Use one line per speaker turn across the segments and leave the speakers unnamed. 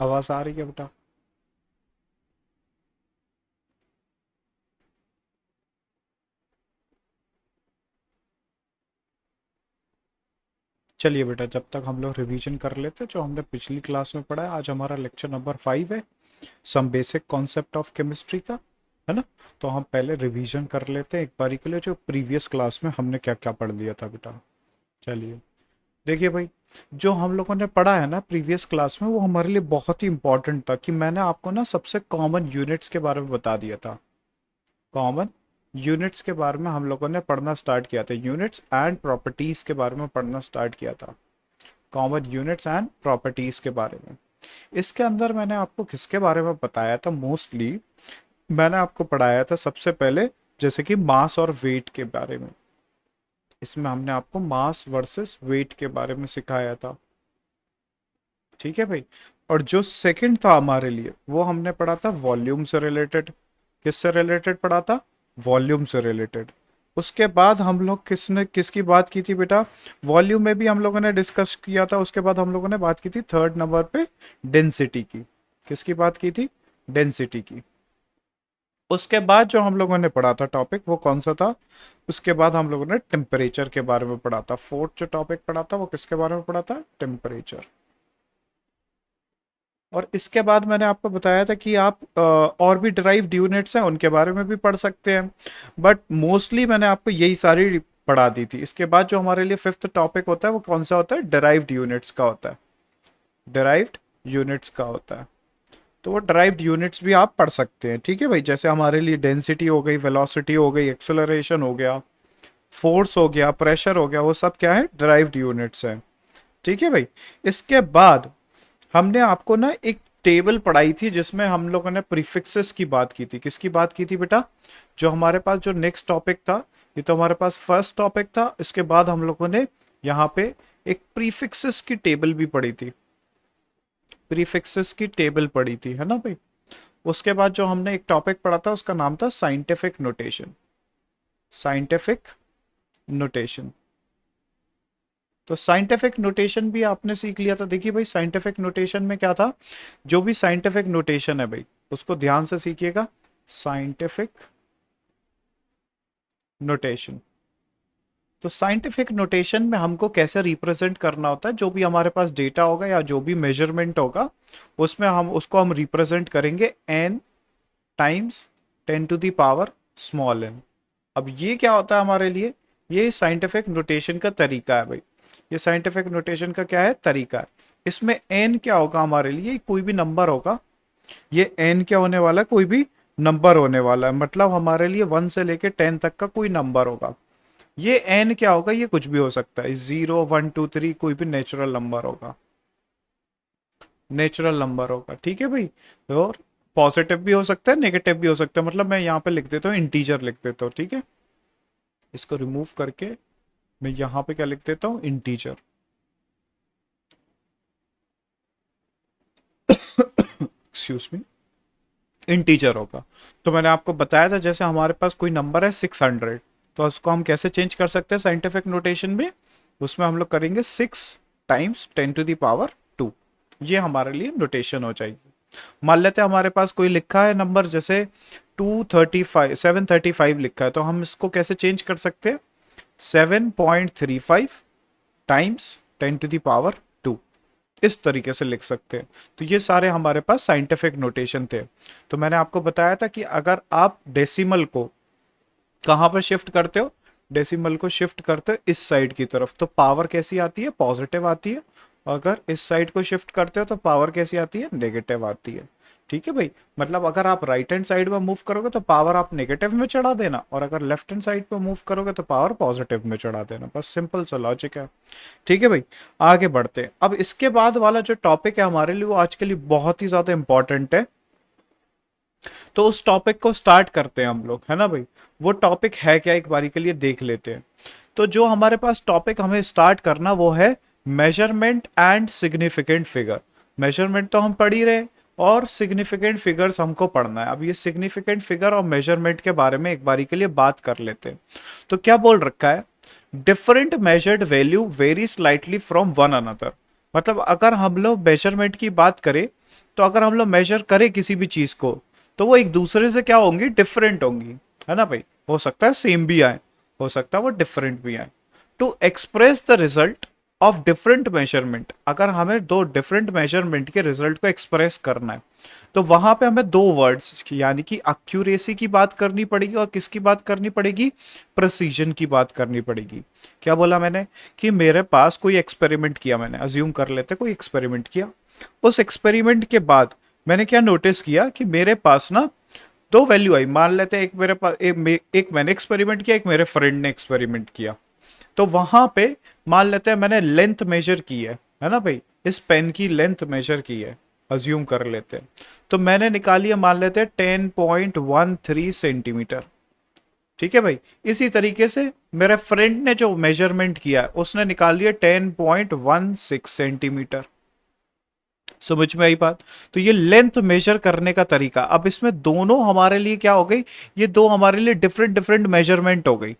आवाज आ रही है बेटा? चलिए बेटा, जब तक हम लोग रिवीजन कर लेते जो हमने पिछली क्लास में पढ़ा है। आज हमारा लेक्चर नंबर 5 है, some basic concept of chemistry का, है ना? तो हम पहले रिवीजन कर लेते हैं एक बारी के लिए, जो प्रीवियस क्लास में हमने क्या क्या पढ़ लिया था बेटा। चलिए देखिए भाई, जो हम लोगों ने पढ़ा है ना प्रीवियस क्लास में, वो हमारे लिए बहुत ही इंपॉर्टेंट था कि मैंने आपको ना सबसे कॉमन यूनिट्स के बारे में बता दिया था। कॉमन यूनिट्स के बारे में हम लोगों ने पढ़ना स्टार्ट किया था, यूनिट्स एंड प्रॉपर्टीज के बारे में पढ़ना स्टार्ट किया था। कॉमन यूनिट्स एंड प्रॉपर्टीज के बारे में, इसके अंदर मैंने आपको किसके बारे में बताया था? मोस्टली मैंने आपको पढ़ाया था सबसे पहले, जैसे कि मास और वेट के बारे में। इसमें हमने आपको मास वर्सेस वेट के बारे में सिखाया था, ठीक है भाई। और जो सेकंड था हमारे लिए, वो हमने पढ़ा था वॉल्यूम से रिलेटेड। किससे रिलेटेड पढ़ा था? वॉल्यूम से रिलेटेड। उसके बाद हम लोग किसने किसकी बात की थी बेटा? वॉल्यूम में भी हम लोगों ने डिस्कस किया था। उसके बाद हम लोगों ने बात की थी थर्ड नंबर पे डेंसिटी की। किसकी बात की थी? डेंसिटी की। उसके बाद जो हम लोगों ने पढ़ा था टॉपिक, वो कौन सा था? उसके बाद हम लोगों ने टेम्परेचर के बारे में पढ़ा था। फोर्थ जो टॉपिक पढ़ा था वो किसके बारे में पढ़ा था? टेम्परेचर। और इसके बाद मैंने आपको बताया था कि आप और भी डिराइव्ड यूनिट्स हैं, उनके बारे में भी पढ़ सकते हैं, बट मोस्टली मैंने आपको यही सारी पढ़ा दी थी। इसके बाद जो हमारे लिए फिफ्थ टॉपिक होता है वो कौन सा होता है? डिराइव्ड यूनिट्स का होता है। डिराइव्ड यूनिट्स का होता है। तो वो डिराइव्ड यूनिट्स भी आप पढ़ सकते हैं, ठीक है भाई। जैसे हमारे लिए डेंसिटी हो गई, वेलोसिटी हो गई, एक्सेलरेशन हो गया, फोर्स हो गया, प्रेशर हो गया, वो सब क्या है? डिराइव्ड यूनिट्स है, ठीक है भाई। इसके बाद हमने आपको ना एक टेबल पढ़ाई थी जिसमें हम लोगों ने प्रीफिक्सेस की बात की थी। किसकी बात की थी बेटा? जो हमारे पास जो नेक्स्ट टॉपिक था, ये तो हमारे पास फर्स्ट टॉपिक था। इसके बाद हम लोगों ने यहाँ पे एक प्रीफिक्सेस की टेबल भी पढ़ी थी। प्रीफिक्सेस की टेबल पढ़ी थी, है ना भाई। उसके बाद जो हमने एक टॉपिक पढ़ा था उसका नाम था साइंटिफिक नोटेशन। Scientific notation. तो साइंटिफिक नोटेशन भी आपने सीख लिया था। देखिए भाई, साइंटिफिक नोटेशन में क्या था? जो भी साइंटिफिक नोटेशन है भाई, उसको ध्यान से सीखिएगा। Scientific notation. तो साइंटिफिक नोटेशन में हमको कैसे रिप्रेजेंट करना होता है? जो भी हमारे पास डेटा होगा या जो भी मेजरमेंट होगा, उसमें हम रिप्रेजेंट करेंगे N times 10 to the power small N. अब ये क्या होता है हमारे लिए? ये साइंटिफिक नोटेशन का तरीका है भाई। ये साइंटिफिक नोटेशन का क्या है? तरीका है। इसमें एन क्या होगा हमारे लिए? कोई भी नंबर होगा। ये एन क्या होने वाला है? कोई भी नंबर होने वाला है। मतलब हमारे लिए 1 से लेके 10 तक का कोई नंबर होगा। ये एन क्या होगा? ये कुछ भी हो सकता है, 0 1 2 3, कोई भी नेचुरल नंबर होगा। नेचुरल नंबर होगा, ठीक है भाई। और पॉजिटिव भी हो सकता है, नेगेटिव भी हो सकता है। मतलब मैं यहाँ पे लिख देता हूँ, इंटीजर लिख देता हूँ, ठीक है। इसको रिमूव करके मैं यहाँ पे क्या लिख देता हूँ? इंटीजर। Excuse me. इंटीजर होगा। तो मैंने आपको बताया था, जैसे हमारे पास कोई नंबर है 600, तो उसको हम कैसे चेंज कर सकते हैं साइंटिफिक नोटेशन में? उसमें हम लोग करेंगे 6 टाइम्स 10 टू द पावर 2। ये हमारे लिए नोटेशन हो जाएगी। मान लेते हैं हमारे पास कोई लिखा है नंबर, जैसे 735 लिखा है, तो हम इसको कैसे चेंज कर सकते हैं? 7.35 टाइम्स 10 टू द पावर 2, इस तरीके से लिख सकते हैं। तो ये सारे हमारे पास साइंटिफिक नोटेशन थे। तो मैंने आपको बताया था कि अगर आप डेसिमल को कहाँ पर शिफ्ट करते हो? डेसिमल को शिफ्ट करते हो इस साइड की तरफ, तो पावर कैसी आती है? पॉजिटिव आती है। अगर इस साइड को शिफ्ट करते हो तो पावर कैसी आती है? नेगेटिव आती है, ठीक है भाई। मतलब अगर आप राइट हैंड साइड में मूव करोगे तो पावर आप नेगेटिव में चढ़ा देना, और अगर लेफ्ट हैंड साइड पे मूव करोगे तो पावर पॉजिटिव में चढ़ा देना। बस सिंपल सा लॉजिक है, ठीक है भाई। आगे बढ़ते हैं। अब इसके बाद वाला जो टॉपिक है हमारे लिए, वो आज के लिए बहुत ही ज्यादा इंपॉर्टेंट है। तो उस टॉपिक को स्टार्ट करते हैं हम लोग, है ना भाई। वो टॉपिक है क्या, एक बारी के लिए देख लेते हैं। तो जो हमारे पास टॉपिक हमें स्टार्ट करना, वो है measurement and significant figure. Measurement तो हम पढ़ ही रहे, और सिग्निफिकेंट फिगर्स हमको पढ़ना है। अब ये सिग्निफिकेंट फिगर और मेजरमेंट के बारे में एक बारी के लिए बात कर लेते हैं। तो क्या बोल रखा है? Different measured value very slightly from one another. मतलब अगर हम लोग मेजरमेंट की बात करें, तो अगर हम लोग मेजर करें किसी भी चीज को तो वो एक दूसरे से क्या होंगी, डिफरेंट होंगी, है ना भाई। हो सकता है सेम भी आए, हो सकता है वो डिफरेंट भी आए। To express the result of different measurement, अगर हमें दो डिफरेंट मेजरमेंट के रिजल्ट को एक्सप्रेस करना है तो वहां पे हमें दो वर्ड्स यानी कि एक्यूरेसी की बात करनी पड़ेगी और किसकी बात करनी पड़ेगी, प्रिसीजन की बात करनी पड़ेगी। क्या बोला मैंने कि मेरे पास कोई एक्सपेरिमेंट किया, मैंने अज्यूम कर लेते कोई एक्सपेरिमेंट किया, उस एक्सपेरिमेंट के बाद मैंने क्या नोटिस किया कि मेरे पास ना दो वैल्यू आई, मान लेते हैं एक मेरे पास एक मैंने एक्सपेरिमेंट किया, एक मेरे फ्रेंड ने एक्सपेरिमेंट किया। तो वहां पे मान लेते हैं मैंने लेंथ मेजर की है ना भाई, इस पेन की लेंथ मेजर की है, अज्यूम कर लेते हैं। तो मैंने निकाली है मान लेते हैं 10.13 सेंटीमीटर, ठीक है भाई। इसी तरीके से मेरे फ्रेंड ने जो मेजरमेंट किया है उसने निकाल लिया 10.16 सेंटीमीटर। समझ में आई बात। तो ये लेंथ मेजर करने का तरीका। अब इसमें दोनों हमारे लिए क्या हो गई, ये दो हमारे लिए डिफरेंट डिफरेंट मेजरमेंट हो गई,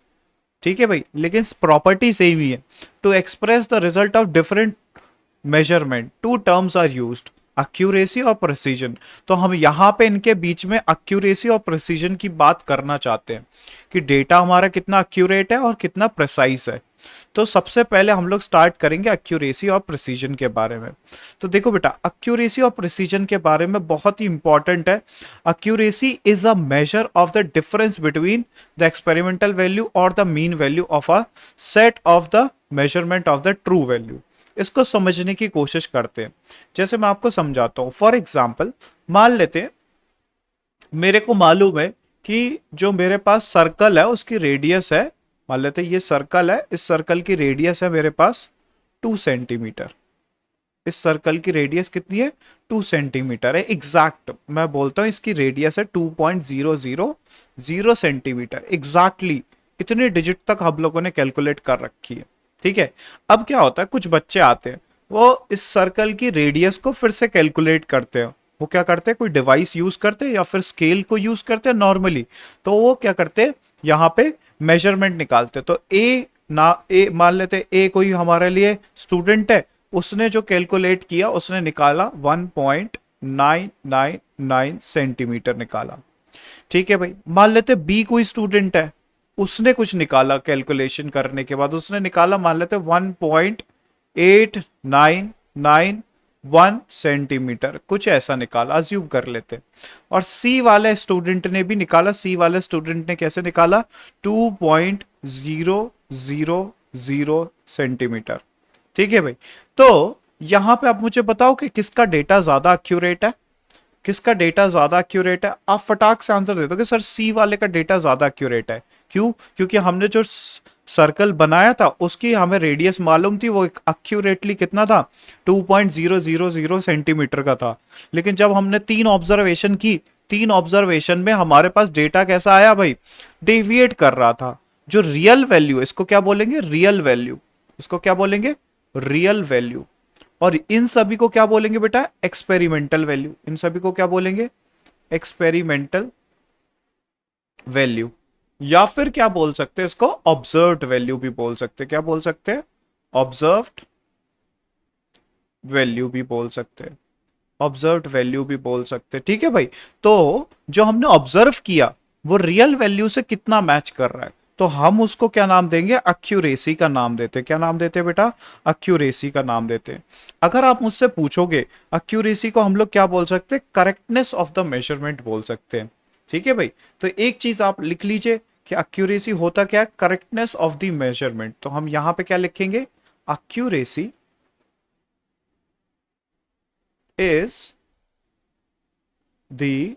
ठीक है भाई, लेकिन प्रॉपर्टी सेम ही है। To express the result of different measurement two terms are used, accuracy और प्रिसीजन। तो हम यहां पे इनके बीच में एक्यूरेसी और प्रिसीजन की बात करना चाहते हैं कि डेटा हमारा कितना एक्यूरेट है और कितना प्रिसाइज है। तो सबसे पहले हम लोग स्टार्ट करेंगे एक्यूरेसी और प्रिसीजन के बारे में। तो देखो बेटा, एक्यूरेसी और प्रिसीजन के बारे में बहुत ही इंपॉर्टेंट है। Accuracy is a measure of the difference between the experimental value और the mean value of a set of the measurement of the true value. इसको समझने की कोशिश करते हैं। जैसे मैं आपको समझाता हूं, फॉर एग्जाम्पल मान लेते हैं मेरे को मालूम है कि जो मेरे पास सर्कल है उसकी रेडियस है, मान लेते हैं ये सर्कल है, इस सर्कल की रेडियस है मेरे पास 2 सेंटीमीटर। इस सर्कल की रेडियस कितनी है, 2 सेंटीमीटर है एग्जैक्ट। मैं बोलता हूं इसकी रेडियस है 2.000 सेंटीमीटर एग्जैक्टली। इतने डिजिट तक हम लोगों ने कैलकुलेट कर रखी है, ठीक है। अब क्या होता है, कुछ बच्चे आते हैं वो इस सर्कल की रेडियस को फिर से कैलकुलेट करते हैं। वो क्या करते हैं, कोई डिवाइस यूज करते हैं या फिर स्केल को यूज करते हैं नॉर्मली। तो वो क्या करते हैं, यहाँ पे मेजरमेंट निकालते। तो ए मान लेते ए कोई हमारे लिए स्टूडेंट है, उसने जो कैलकुलेट किया उसने निकाला 1.999 सेंटीमीटर निकाला, ठीक है भाई। मान लेते बी कोई स्टूडेंट है, उसने कुछ निकाला कैलकुलेशन करने के बाद, उसने निकाला मान लेते 1.8991 सेंटीमीटर, कुछ ऐसा निकाला, अज्यूम कर लेते। और सी वाले स्टूडेंट ने भी निकाला, सी वाले स्टूडेंट ने कैसे निकाला, 2.000 सेंटीमीटर, ठीक है भाई। तो यहां पे आप मुझे बताओ कि किसका डेटा ज्यादा एक्यूरेट है, किसका डेटा ज्यादा एक्यूरेट है। आप फटाक से आंसर दे दो कि सर सी वाले का डेटा ज्यादा एक्यूरेट है। क्यों, क्योंकि हमने जो सर्कल बनाया था उसकी हमें रेडियस मालूम थी, वो एक्यूरेटली कितना था, 2.000 सेंटीमीटर का था। लेकिन जब हमने 3 ऑब्जर्वेशन की, 3 ऑब्जर्वेशन में हमारे पास डेटा कैसा आया भाई, डेविएट कर रहा था। जो रियल वैल्यू, इसको क्या बोलेंगे, रियल वैल्यू, इसको क्या बोलेंगे, रियल वैल्यू। और इन सभी को क्या बोलेंगे बेटा, एक्सपेरिमेंटल वैल्यू। इन सभी को क्या बोलेंगे, एक्सपेरिमेंटल वैल्यू, या फिर क्या बोल सकते हैं इसको, ऑब्जर्व्ड वैल्यू भी बोल सकते हैं। क्या बोल सकते हैं, ऑब्जर्व्ड वैल्यू भी बोल सकते हैं, ऑब्जर्व्ड वैल्यू भी बोल सकते हैं, ठीक है भाई। तो जो हमने ऑब्जर्व किया वो रियल वैल्यू से कितना मैच कर रहा है, तो हम उसको क्या नाम देंगे, एक्यूरेसी का नाम देते हैं। क्या नाम देते हैं बेटा, एक्यूरेसी का नाम देते हैं। अगर आप मुझसे पूछोगे एक्यूरेसी को हम लोग क्या बोल सकते हैं, करेक्टनेस ऑफ द मेजरमेंट बोल सकते हैं, ठीक है भाई। तो एक चीज आप लिख लीजिए कि एक्यूरेसी होता क्या है, करेक्टनेस ऑफ द मेजरमेंट। तो हम यहां पे क्या लिखेंगे, accuracy is the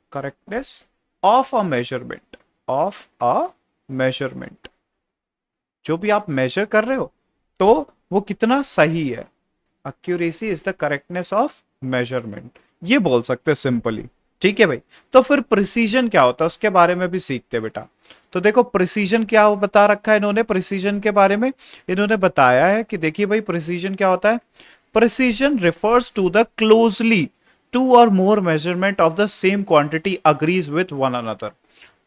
correctness of a measurement, of a measurement. जो भी आप मेजर कर रहे हो तो वो कितना सही है, accuracy is the correctness of measurement, ये बोल सकते हैं सिंपली, ठीक है भाई। तो फिर प्रिसीजन क्या होता है उसके बारे में भी सीखते हैं बेटा। तो देखो प्रिसीजन क्या बता रखा है इन्होंने, प्रिसीजन के बारे में इन्होंने बताया है कि देखिए भाई प्रिसीजन क्या होता है, precision refers to the closely two और more measurement of the same quantity agrees with one another.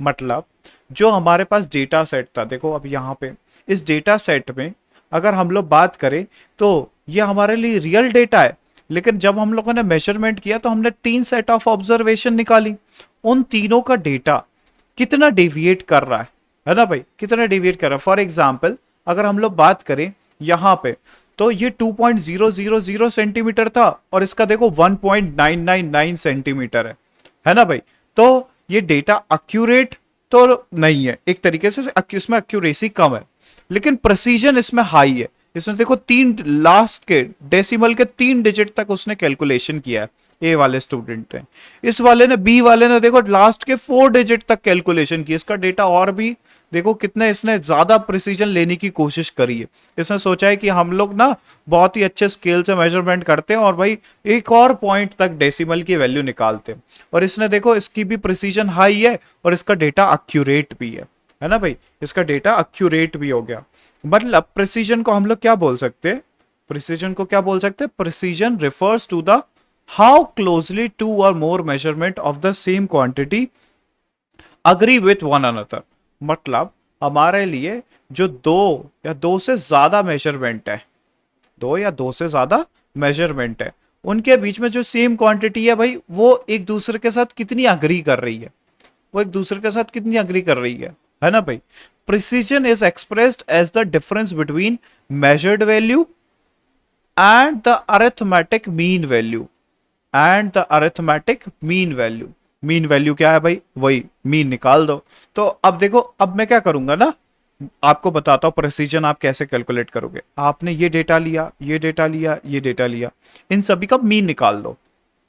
मतलब जो हमारे पास डेटा सेट था, देखो अब यहाँ पे इस डेटा सेट में अगर हम लोग बात करें तो ये हमारे लिए रियल डेटा है, लेकिन जब हम लोगों ने मेजरमेंट किया तो हमने 3 सेट ऑफ ऑब्जर्वेशन निकाली, उन तीनों का डेटा कितना डेविएट कर रहा है ना भाई, कितना डेविएट कर रहा है। फॉर एग्जाम्पल अगर हम लोग बात करें यहां पे, तो ये 2.000 सेंटीमीटर था और इसका देखो 1.999 सेंटीमीटर है ना भाई। तो ये डेटा एक्यूरेट तो नहीं है, एक तरीके से इसमें एक्यूरेसी कम है, लेकिन प्रेसिजन इसमें हाई है। इसने देखो तीन लास्ट के डेसिमल के 3 डिजिट तक उसने कैलकुलेशन किया है, ए वाले स्टूडेंट ने। इस वाले ने, बी वाले ने देखो लास्ट के 4 डिजिट तक कैलकुलेशन की। इसका डेटा और भी देखो कितने इसने ज्यादा प्रिसीजन लेने की कोशिश करी है। इसने सोचा है कि हम लोग ना बहुत ही अच्छे स्केल से मेजरमेंट करते हैं और भाई एक और पॉइंट तक डेसिमल की वैल्यू निकालते हैं, और इसने देखो इसकी भी प्रिसीजन हाई है और इसका डेटा एक्यूरेट भी है ना भाई, इसका डेटा एक्यूरेट भी हो गया। मतलब प्रिसीजन को हम लोग क्या बोल सकते हैं, प्रिसीजन को क्या बोल सकते हैं, precision refers to the how closely two और more measurement of the same quantity agree with one another. मतलब हमारे लिए जो दो या दो से ज्यादा मेजरमेंट है, दो या दो से ज्यादा मेजरमेंट है, उनके बीच में जो सेम क्वांटिटी है भाई, वो एक दूसरे के साथ कितनी अग्री कर रही है, वो एक दूसरे के साथ कितनी अग्री कर रही है ना भाई। Precision is expressed as the difference between measured value and the arithmetic mean value, and the arithmetic mean value. Mean value क्या है भाई, वही मीन निकाल दो। तो अब देखो, अब मैं क्या करूंगा ना, आपको बताता हूं प्रेसिजन आप कैसे कैलकुलेट करोगे। आपने ये डेटा लिया, ये डेटा लिया, ये डेटा लिया, इन सभी का मीन निकाल दो,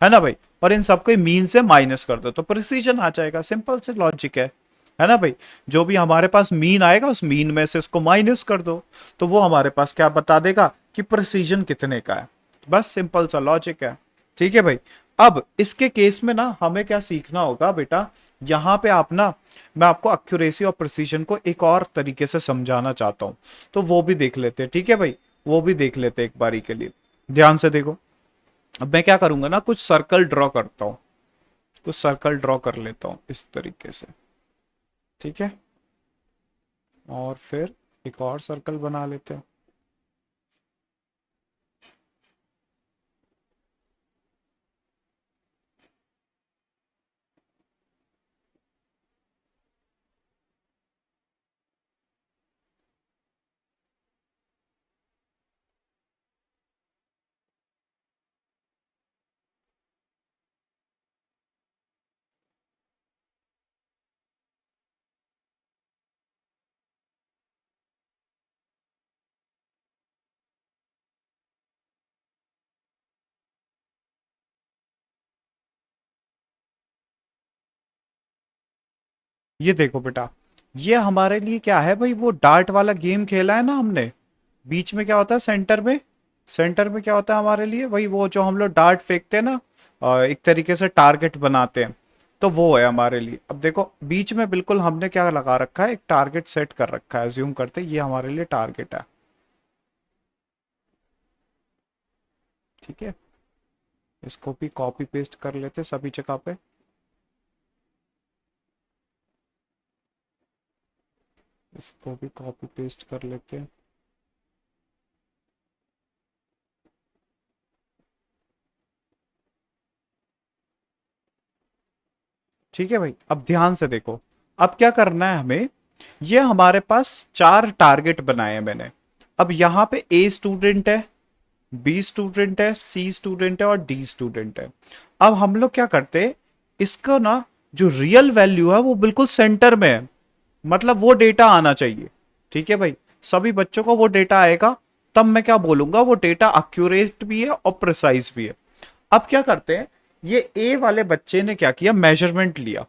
है ना भाई, और इन सबको मीन से माइनस कर दो तो प्रिसीजन आ जाएगा। सिंपल से लॉजिक है ना भाई। जो भी हमारे पास मीन आएगा उस मीन में से इसको माइनस कर दो, तो वो हमारे पास क्या बता देगा कि प्रिसीजन कितने का है। बस सिंपल सा लॉजिक है, ठीक है भाई। अब इसके केस में ना हमें क्या सीखना होगा बेटा, यहां पे आप ना, मैं आपको एक्यूरेसी और प्रिसीजन को एक और तरीके से समझाना चाहता हूं, तो वो भी देख लेते हैं, ठीक है भाई, वो भी देख लेते हैं एक बारी के लिए। ध्यान से देखो, अब मैं क्या करूंगा ना, कुछ सर्कल ड्रॉ करता हूं, कुछ सर्कल ड्रॉ कर लेता हूं इस तरीके से, ठीक है, और फिर एक और सर्कल बना लेते हैं। ये देखो बेटा, ये हमारे लिए क्या है भाई, वो डार्ट वाला गेम खेला है ना हमने। बीच में क्या होता है, सेंटर में, सेंटर में क्या होता है हमारे लिए भाई, वो जो हम लोग डार्ट फेंकते हैं ना, एक तरीके से टारगेट बनाते हैं, तो वो है हमारे लिए। अब देखो बीच में बिल्कुल हमने क्या लगा रखा है, एक टारगेट सेट कर रखा है, ज्यूम करते हैं ये हमारे लिए टारगेट है, ठीक है। इसको भी कॉपी पेस्ट कर लेते सभी जगह पे। इसको भी कॉपी पेस्ट कर लेते हैं। ठीक है भाई, अब ध्यान से देखो, अब क्या करना है हमें, ये हमारे पास 4 टारगेट बनाए हैं मैंने। अब यहाँ पे ए स्टूडेंट है, बी स्टूडेंट है, सी स्टूडेंट है और डी स्टूडेंट है। अब हम लोग क्या करते हैं, इसका ना जो रियल वैल्यू है वो बिल्कुल सेंटर में है, मतलब वो डेटा आना चाहिए, ठीक है भाई। सभी बच्चों को वो डेटा आएगा, तब मैं क्या बोलूंगा, वो डेटा एक्यूरेट भी है और प्रिसाइज भी है। अब क्या करते हैं, ये ए वाले बच्चे ने क्या किया, मेजरमेंट लिया।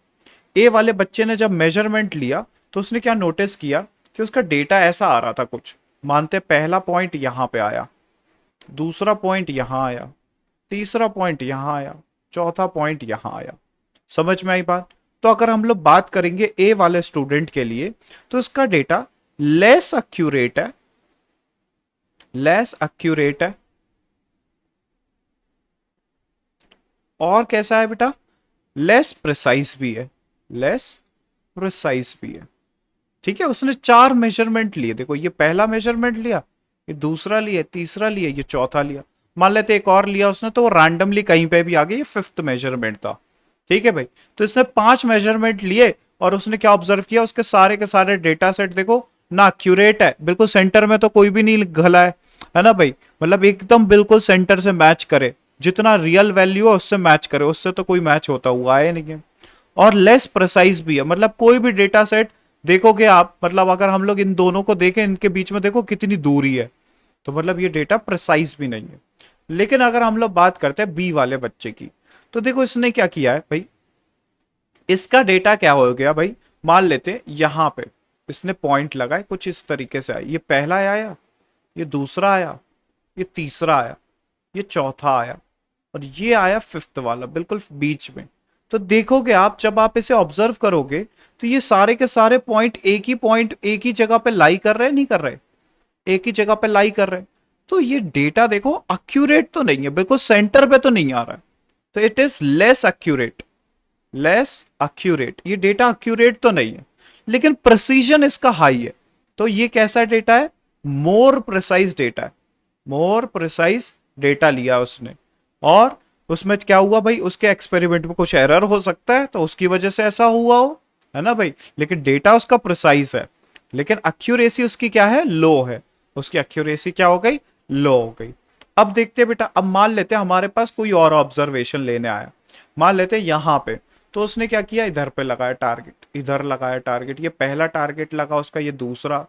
ए वाले बच्चे ने जब मेजरमेंट लिया तो उसने क्या नोटिस किया कि उसका डेटा ऐसा आ रहा था कुछ, मानते पहला पॉइंट यहां पे आया, दूसरा पॉइंट यहां आया, तीसरा पॉइंट यहां आया, चौथा पॉइंट यहां आया। समझ में आई बात। तो अगर हम लोग बात करेंगे ए वाले स्टूडेंट के लिए, तो इसका डेटा लेस एक्यूरेट है, लेस एक्यूरेट है, और कैसा है बेटा, लेस प्रिसाइज भी है, लेस प्रिसाइज भी है, ठीक है। उसने 4 मेजरमेंट लिए, देखो ये पहला मेजरमेंट लिया, ये दूसरा लिया, तीसरा लिया, ये चौथा लिया, मान लेते एक और लिया उसने, तो वो रैंडमली कहीं पे भी आ गया, ये फिफ्थ मेजरमेंट था। ठीक है भाई, तो इसने 5 मेजरमेंट लिए और उसने क्या ऑब्जर्व किया, उसके सारे के सारे डेटा सेट देखो ना एक्यूरेट है, बिल्कुल सेंटर में तो कोई भी नहीं घला है ना भाई, मतलब एकदम बिल्कुल सेंटर से मैच करे, जितना रियल वैल्यू है उससे मैच करे, उससे तो कोई मैच होता हुआ है नहीं है। और लेस प्रिसाइज भी है, मतलब कोई भी डेटा सेट देखोगे आप, मतलब अगर हम लोग इन दोनों को देखें, इनके बीच में देखो कितनी दूरी है, तो मतलब ये डेटा प्रिसाइज भी नहीं है। लेकिन अगर हम लोग बात करते हैं बी वाले बच्चे की, तो देखो इसने क्या किया है भाई, इसका डेटा क्या हो गया भाई, मान लेते हैं यहां पे इसने पॉइंट लगाए कुछ इस तरीके से आया, ये पहला आया, ये दूसरा आया, ये तीसरा आया, ये चौथा आया, और ये आया फिफ्थ वाला बिल्कुल बीच में। तो देखोगे आप, जब आप इसे ऑब्जर्व करोगे, तो ये सारे के सारे पॉइंट एक ही जगह पे लाई कर रहे हैं, नहीं कर रहे, एक ही जगह पे लाई कर रहे हैं। तो ये डेटा देखो एक्यूरेट तो नहीं है, बिल्कुल सेंटर पे तो नहीं आ रहा है, तो it is less accurate, less accurate, ये डेटा एक्यूरेट तो नहीं है, लेकिन प्रिसीजन इसका हाई है। तो ये कैसा डेटा है, मोर प्रिसाइज डेटा है, मोर प्रिसाइज डेटा लिया उसने। और उसमें क्या हुआ भाई, उसके एक्सपेरिमेंट में कुछ एरर हो सकता है, तो उसकी वजह से ऐसा हुआ हो, है ना भाई, लेकिन डेटा उसका प्रिसाइज है, लेकिन एक्यूरेसी उसकी क्या है, लो है, उसकी एक्यूरेसी क्या हो गई, लो हो गई। अब देखते हैं बेटा, अब मान लेते हैं हमारे पास कोई और ऑब्जर्वेशन लेने आया, मान लेते हैं यहां पे, तो उसने क्या किया, इधर पे लगाया टारगेट, इधर लगाया टारगेट, ये पहला टारगेट लगा उसका, ये दूसरा,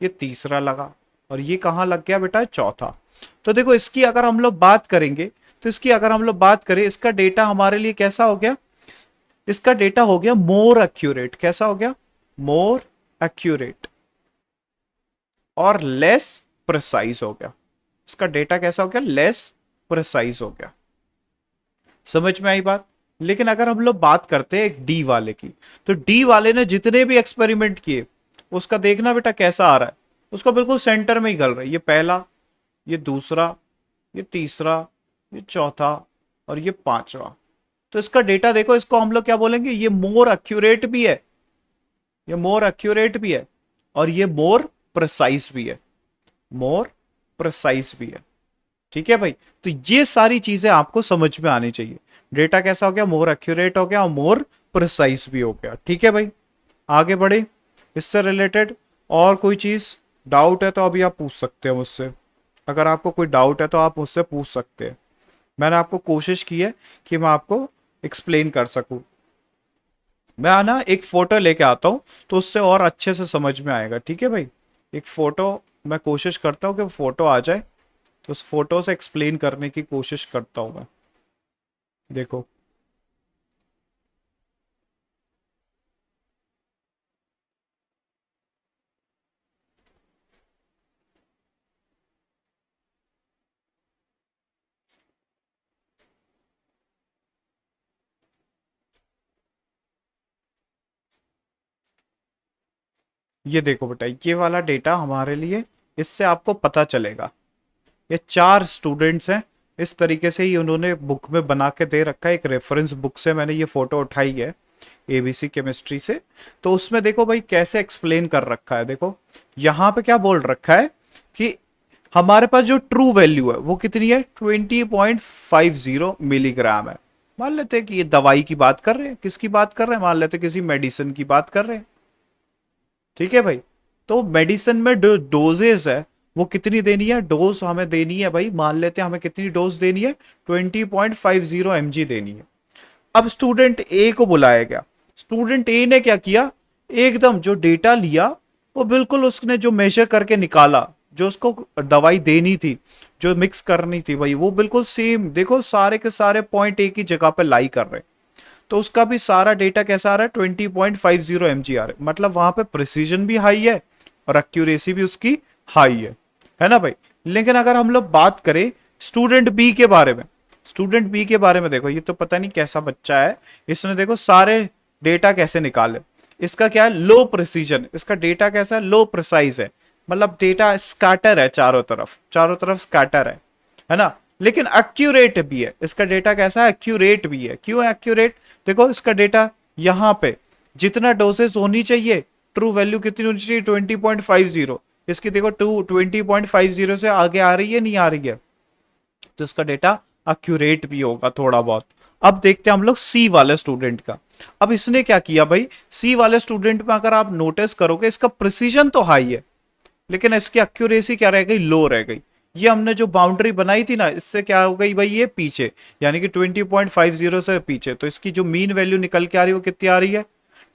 ये तीसरा लगा, और ये कहां लग गया बेटा, चौथा। तो देखो इसकी अगर हम लोग बात करेंगे, तो इसकी अगर हम लोग बात करें, इसका डेटा हमारे लिए कैसा हो गया, इसका डेटा हो गया मोर एक्यूरेट, कैसा हो गया, मोर एक्यूरेट, और लेस प्रिसाइज हो गया, इसका डेटा कैसा हो गया, लेस प्रिसाइज हो गया। समझ में आई बात। लेकिन अगर हम लोग बात करते हैं एक डी वाले की, तो डी वाले ने जितने भी एक्सपेरिमेंट किए, उसका देखना बेटा कैसा आ रहा है, उसका बिल्कुल सेंटर में ही गल रहा है, ये पहला, ये दूसरा, ये तीसरा, ये चौथा, और ये पांचवा। तो इसका डेटा देखो, इसको हम लोग क्या बोलेंगे, ये मोर एक्यूरेट भी है, ये मोर एक्यूरेट भी है, और ये मोर प्रिसाइज भी है, मोर प्रिसाइज भी है। ठीक है भाई, तो ये सारी चीजें आपको समझ में आनी चाहिए, डेटा कैसा हो गया, मोर एक्यूरेट हो गया और मोर प्रिसाइज भी हो गया। ठीक है भाई, आगे बढ़े, इससे रिलेटेड और कोई चीज डाउट है तो अभी आप पूछ सकते हैं मुझसे, अगर आपको कोई डाउट है तो आप मुझसे पूछ सकते हैं, मैंने आपको कोशिश की है कि मैं आपको एक्सप्लेन कर सकूं। मैं ना एक फोटो लेके आता हूं, तो उससे और अच्छे से समझ में आएगा। ठीक है भाई, एक फोटो, मैं कोशिश करता हूं कि फोटो आ जाए, तो उस फोटो से एक्सप्लेन करने की कोशिश करता हूं मैं। देखो, ये देखो बेटा, ये वाला डेटा हमारे लिए, इससे आपको पता चलेगा, ये 4 स्टूडेंट्स हैं, इस तरीके से ही उन्होंने बुक में बना के दे रखा है, एक रेफरेंस बुक से मैंने ये फोटो उठाई है, एबीसी केमिस्ट्री से। तो उसमें देखो भाई कैसे एक्सप्लेन कर रखा है, देखो यहां पे क्या बोल रखा है कि हमारे पास जो ट्रू वैल्यू है वो कितनी है, 20.50 मिलीग्राम है। मान लेते हैं कि ये दवाई की बात कर रहे हैं, किसकी बात कर रहे हैं, मान लेते हैं किसी मेडिसिन की बात कर रहे हैं। ठीक है भाई, तो मेडिसिन में जो डोजेस है वो कितनी देनी है, डोज हमें देनी है भाई, मान लेते हैं हमें कितनी डोज देनी है, 20.50 mg देनी है। अब स्टूडेंट ए को बुलाया गया, स्टूडेंट ए ने क्या किया, एकदम जो डेटा लिया वो बिल्कुल उसने जो मेजर करके निकाला, जो उसको दवाई देनी थी, जो मिक्स करनी थी भाई, वो बिल्कुल सेम, देखो सारे के सारे पॉइंट एक ही जगह पे लाई कर रहे हैं, तो उसका भी सारा डेटा कैसा आ रहा है, 20.50 mg आ रहा है, मतलब वहां पे प्रिसीजन भी हाई है और एक्यूरेसी भी उसकी हाई है ना भाई। लेकिन अगर हम लोग बात करें स्टूडेंट बी के बारे में, स्टूडेंट बी के बारे में देखो, ये तो पता नहीं कैसा बच्चा है, इसने देखो सारे डेटा कैसे निकाले, इसका क्या है, लो प्रिसीजन, इसका डेटा कैसा है, लो प्रिसाइज है, मतलब डेटा स्कैटर है, चारों तरफ स्कैटर है ना, लेकिन एक्यूरेट भी है, इसका डेटा कैसा है, एक्यूरेट भी है। क्यों एक्यूरेट, देखो इसका डेटा यहां पे जितना डोसेज होनी चाहिए, ट्रू वैल्यू कितनी होनी चाहिए, 20.50, इसकी देखो 20.50 से आगे आ रही है, नहीं आ रही है, तो इसका डेटा एक्यूरेट भी होगा थोड़ा बहुत। अब देखते हैं हम लोग सी वाले स्टूडेंट का। अब इसने क्या किया भाई, सी वाले स्टूडेंट में अगर आप नोटिस करोगे इसका प्रिसीजन तो हाई है, लेकिन इसकी एक्यूरेसी क्या रह गई, लो रह गई। ये हमने जो बाउंड्री बनाई थी ना, इससे क्या हो गई भाई, ये पीछे, यानी कि 20.50 से पीछे। तो इसकी जो मीन वैल्यू निकल के आ रही है वो कितनी आ रही है,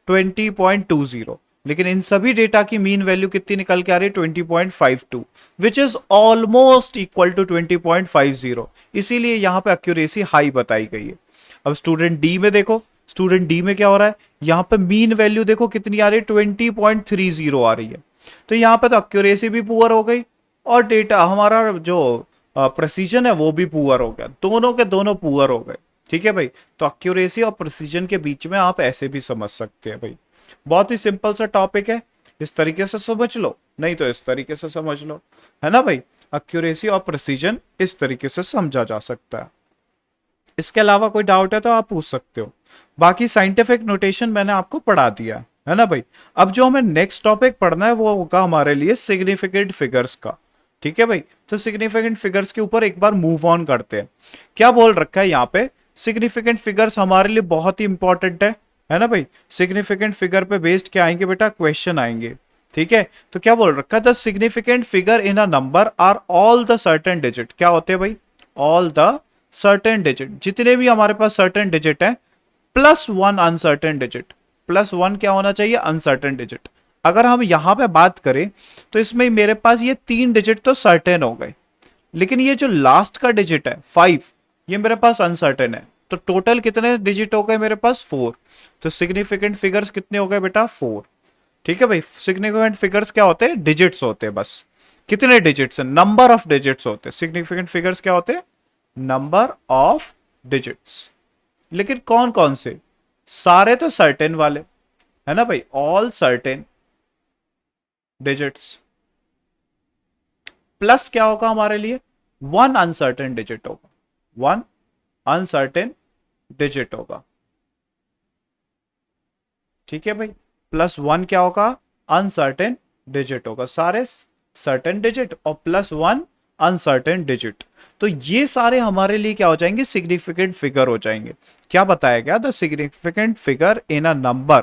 20.20। लेकिन इन सभी डेटा की मीन वैल्यू कितनी निकल के आ रही है, 20.52, which is almost equal to 20.50। इसीलिए यहां पे एक्यूरेसी हाई बताई गई है। अब स्टूडेंट डी में देखो, स्टूडेंट डी में क्या हो रहा है, यहां पे मीन वैल्यू देखो कितनी आ रही है, 20.30 आ रही है। तो यहां पे तो एक्यूरेसी भी पुअर हो गई और डेटा हमारा जो प्रेसिजन है वो भी पुअर हो गया, दोनों के दोनों पुअर हो गए। ठीक है भाई, तो एक्यूरेसी और प्रिसीजन के बीच में आप ऐसे भी समझ सकते हैं भाई। बहुत ही सिंपल सा टॉपिक है, इस तरीके से समझ लो, नहीं तो इस तरीके से समझ लो, है ना भाई। एक्यूरेसी और प्रिसीजन इस तरीके से समझा जा सकता है। इसके अलावा कोई डाउट है तो आप पूछ सकते हो। बाकी साइंटिफिक नोटेशन मैंने आपको पढ़ा दिया है ना भाई। अब जो हमें नेक्स्ट टॉपिक पढ़ना है वो होगा हमारे लिए सिग्निफिकेंट फिगर्स का। ठीक है भाई, तो सिग्निफिकेंट फिगर्स के ऊपर एक बार मूव ऑन करते हैं। क्या बोल रखा है यहाँ पे, सिग्निफिकेंट फिगर्स हमारे लिए बहुत ही इंपॉर्टेंट है ना भाई। सिग्निफिकेंट फिगर पे बेस्ड क्या आएंगे बेटा, क्वेश्चन आएंगे। ठीक है, तो क्या बोल रखा है, the significant figure in a number are all the certain digit. क्या होते हैं भाई, ऑल द सर्टेन डिजिट, जितने भी हमारे पास सर्टेन डिजिट है, plus one uncertain digit. Plus one क्या होना चाहिए, अनसर्टेन डिजिट। अगर हम यहां पे बात करें तो इसमें मेरे पास ये 3 डिजिट तो सर्टेन हो गए, लेकिन ये जो लास्ट का डिजिट है 5, ये मेरे पास अनसर्टेन है। तो टोटल कितने डिजिट हो गए मेरे पास, 4। तो सिग्निफिकेंट फिगर्स कितने हो गए बेटा, 4। ठीक है भाई, सिग्निफिकेंट फिगर्स क्या होते हैं, डिजिट्स होते हैं बस। कितने डिजिट्स है, नंबर ऑफ डिजिट्स होते हैं। सिग्निफिकेंट फिगर्स क्या होते हैं, नंबर ऑफ डिजिट्स। लेकिन कौन कौन से, सारे तो सर्टेन वाले, है ना भाई, ऑल सर्टेन डिजिट्स। प्लस क्या होगा हमारे लिए, वन अनसर्टेन डिजिट होगा, वन अनसर्टेन डिजिट होगा। ठीक है भाई, प्लस वन क्या होगा, अनसर्टेन डिजिट होगा। सारे सर्टेन डिजिट और प्लस वन अनसर्टेन डिजिट। तो ये सारे हमारे लिए क्या हो जाएंगे, सिग्निफिकेंट फिगर हो जाएंगे। क्या बताया गया, the significant figure in a number,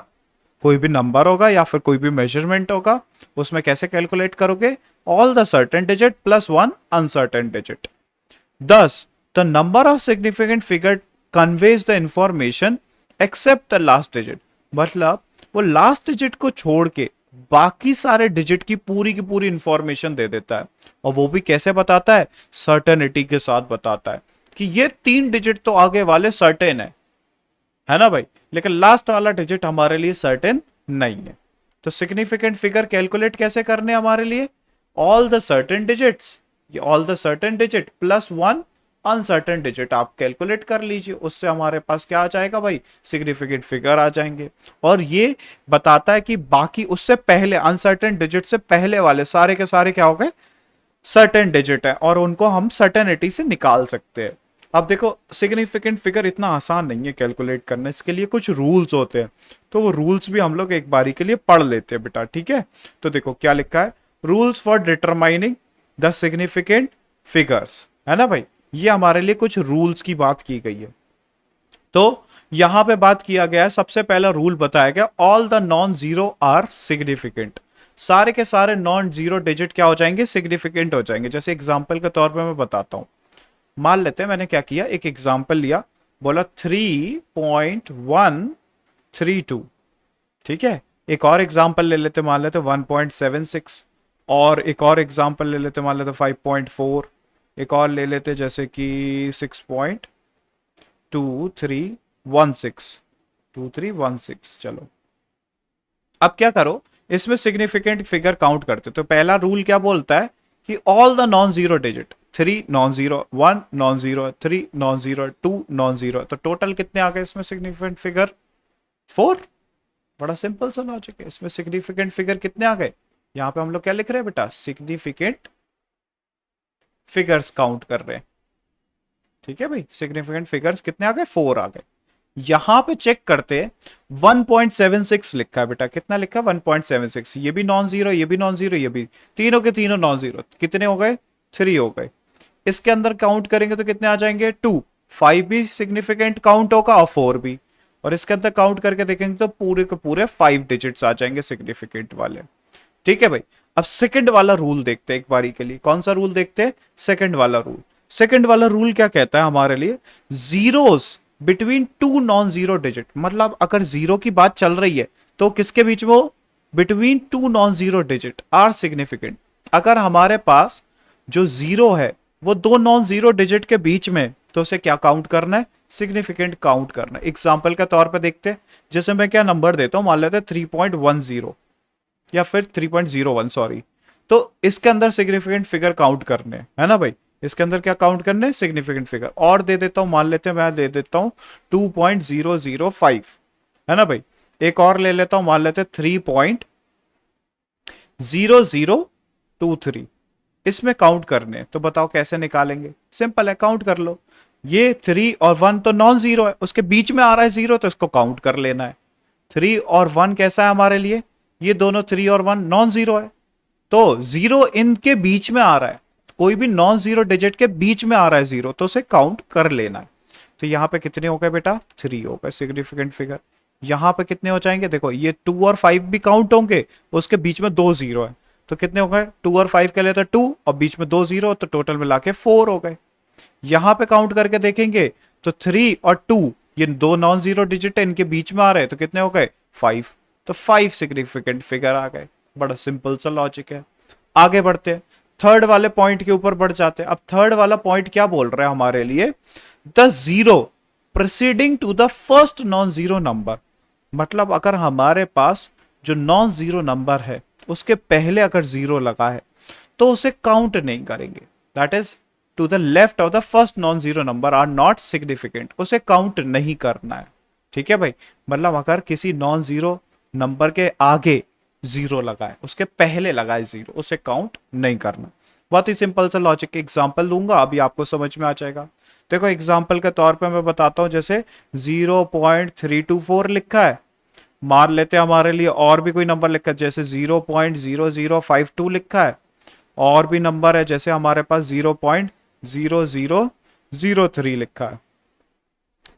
कोई भी नंबर होगा या फिर कोई भी मेजरमेंट होगा, उसमें कैसे कैलकुलेट करोगे, all the certain digit plus one uncertain digit. Thus, the number of significant figure conveys the information except the last digit। मतलब वो लास्ट डिजिट को छोड़ के बाकी सारे डिजिट की पूरी इंफॉर्मेशन दे देता है। और वो भी कैसे बताता है, सर्टेनिटी के साथ बताता है कि ये 3 डिजिट तो आगे वाले सर्टेन है ना भाई, लेकिन लास्ट वाला डिजिट हमारे लिए सर्टेन नहीं है। तो सिग्निफिकेंट फिगर कैलकुलेट कैसे करने हमारे लिए, ऑल द सर्टेन डिजिट्स, ये all the certain digit plus one uncertain digit आप कैलकुलेट कर लीजिए, उससे हमारे पास क्या आ जाएगा भाई, सिग्निफिकेंट फिगर आ जाएंगे। और ये बताता है कि बाकी उससे पहले अनसर्टेन डिजिट से पहले वाले सारे के सारे क्या हो गए, सर्टेन डिजिट है, और उनको हम सर्टेनिटी से निकाल सकते हैं। अब देखो सिग्निफिकेंट फिगर इतना आसान नहीं है कैलकुलेट करना, इसके लिए कुछ रूल्स होते हैं। तो वो रूल्स भी हम लोग एक बारी के लिए पढ़ लेते हैं बेटा। ठीक है, तो देखो क्या लिखा है, rules for determining the significant figures, है ना भाई। ये हमारे लिए कुछ रूल्स की बात की गई है। तो यहां पे बात किया गया है, सबसे पहला रूल बताया गया, all the non zero are significant. सारे के सारे नॉन जीरो डिजिट क्या हो जाएंगे, सिग्निफिकेंट हो जाएंगे। जैसे एग्जांपल के तौर पे मैं बताता हूं, मान लेते हैं मैंने क्या किया, एक एग्जांपल लिया, बोला 3.132। ठीक है, एक और एग्जांपल ले लेते, मान लेते 1.76, और एक और एग्जांपल ले लेते, मान लेते 5.4, एक और ले लेते जैसे कि 6.2316। चलो अब क्या करो, इसमें सिग्निफिकेंट फिगर काउंट करते। तो पहला रूल क्या बोलता है कि all the non zero digit, 3 non zero, 1 non zero, 3 non zero, 2 non zero. तो टोटल कितने आ गए इसमें सिग्निफिकेंट फिगर, 4। बड़ा सिंपल सा लॉजिक है। इसमें सिग्निफिकेंट फिगर कितने आ गए, यहां पे हम लोग क्या लिख रहे हैं बेटा, सिग्निफिकेंट फिगर्स काउंट कर रहे हैं। ठीक है भाई, सिग्निफिकेंट फिगर्स कितने आ गए, 4 आ गए। यहां पे चेक करते 1.76 लिखा है बेटा, कितना लिखा है 1.76, ये भी नॉन जीरो, ये भी नॉन जीरो, ये भी, तीनों के तीनों नॉन जीरो, कितने हो गए 3 हो गए। इसके अंदर काउंट करेंगे तो कितने आ जाएंगे 2, 5 भी सिग्निफिकेंट काउंट होगा और 4 भी, और इसके अंदर काउंट करके देखेंगे तो पूरे के पूरे 5 डिजिट्स आ जाएंगे सिग्निफिकेंट वाले। ठीक है भाई, अब सेकंड वाला रूल देखते हैं एक बारी के लिए। कौन सा रूल देखते हैं, सेकंड वाला रूल। सेकंड वाला रूल क्या कहता है हमारे लिए, zeros between two non zero digit, मतलब अगर जीरो की बात चल रही है तो किसके बीच में हो, between two non zero digit are significant. अगर हमारे पास जो जीरो है वो दो नॉन जीरो डिजिट के बीच में, तो उसे क्या काउंट करना है, सिग्निफिकेंट काउंट करना है। एग्जाम्पल के तौर पर देखते हैं, जैसे मैं क्या नंबर देता हूं, मान लेते हैं 3.10 या फिर 3.01, सॉरी। तो इसके अंदर सिग्निफिकेंट फिगर काउंट करने है ना भाई, इसके अंदर क्या काउंट करने, सिग्निफिकेंट फिगर। और दे देता हूं, मान लेते हैं मैं दे देता हूं 2.005, है ना भाई। एक और ले लेता हूं, मान लेते हैं 3.0023, इसमें काउंट करने। तो बताओ कैसे निकालेंगे, सिंपल है, काउंट कर लो। ये 3 और 1 तो नॉन जीरो है, उसके बीच में आ रहा है जीरो, तो इसको काउंट कर लेना है। 3 और 1 कैसा है हमारे लिए, ये दोनों 3 और 1 नॉन जीरो है, तो जीरो इनके बीच में आ रहा है, कोई भी नॉन जीरो डिजिट के बीच में आ रहा है जीरो, तो उसे काउंट कर लेना है। तो यहां पे कितने हो गए बेटा, 3 हो गए सिग्निफिकेंट फिगर। यहां पे कितने हो जाएंगे, देखो ये 2 और 5 भी काउंट होंगे, उसके बीच में 2 जीरो है, तो कितने हो गए 2 और 5 के लिए तो 2 और बीच में 2 जीरो, तो टोटल मिला के 4 हो गए। यहां पे काउंट करके देखेंगे तो 3 और 2, ये दो नॉन जीरो डिजिट है, इनके बीच में आ रहे हैं, तो कितने हो गए 5, तो 5 सिग्निफिकेंट फिगर आ गए। बड़ा सिंपल सा लॉजिक है। आगे बढ़ते हैं, थर्ड वाले पॉइंट के ऊपर बढ़ जाते हैं। अब थर्ड वाला पॉइंट क्या बोल रहा है हमारे लिए, the zero proceeding to the first non zero number, मतलब अगर हमारे पास जो नॉन जीरो नंबर है उसके पहले अगर जीरो लगा है तो उसे काउंट नहीं करेंगे। That is to the left of the first non zero number are not significant, उसे काउंट नहीं करना है। ठीक है भाई, मतलब अगर किसी नॉन जीरो नंबर के आगे जीरो लगा है, उसके पहले लगा है जीरो, उसे काउंट नहीं करना। बहुत ही सिंपल सा लॉजिक। एग्जांपल दूंगा, अभी आपको समझ में आ जाएगा। देखो एग्जांपल के तौर पे मैं बताता हूं, जैसे 0.324 लिखा है, मान लेते हैं हमारे लिए और भी कोई नंबर लिखा है, जैसे 0.0052 लिखा है, और भी नंबर है, जैसे हमारे पास 0.0003 लिखा है।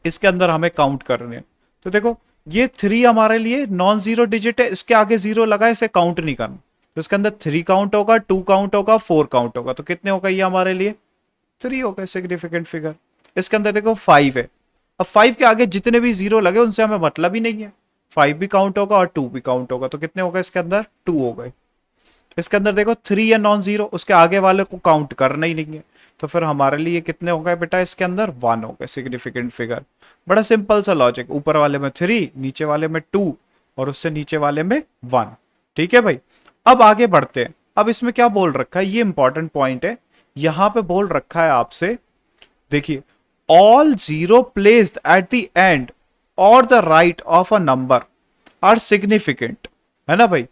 इसके अंदर हमें काउंट करने हैं। तो देखो ये 3 हमारे लिए नॉन जीरो डिजिट है, इसके आगे जीरो लगा है, इसे काउंट नहीं करना, तो इसके अंदर 3 काउंट होगा, 2 काउंट होगा, 4 काउंट होगा, तो कितने होगा ये हमारे लिए 3 हो गए सिग्निफिकेंट फिगर। इसके अंदर देखो 5 है, अब 5 के आगे जितने भी जीरो लगे उनसे हमें मतलब ही नहीं है, 5 भी काउंट होगा और 2 भी काउंट होगा, तो कितने होगा इसके अंदर 2 हो गए। इसके अंदर देखो 3 है नॉन जीरो, उसके आगे वाले को काउंट करना ही नहीं है, तो फिर हमारे लिए कितने हो गए बेटा, इसके अंदर 1 हो गए सिग्निफिकेंट फिगर। बड़ा सिंपल सा लॉजिक, ऊपर वाले में 3, नीचे वाले में 2 और उससे नीचे वाले में 1। ठीक है भाई, अब आगे बढ़ते हैं। अब इसमें क्या बोल रखा है, ये इंपॉर्टेंट पॉइंट है, यहां पे बोल रखा है आपसे, देखिए all zero placed at the end और the right of a number are significant, है ना भाई,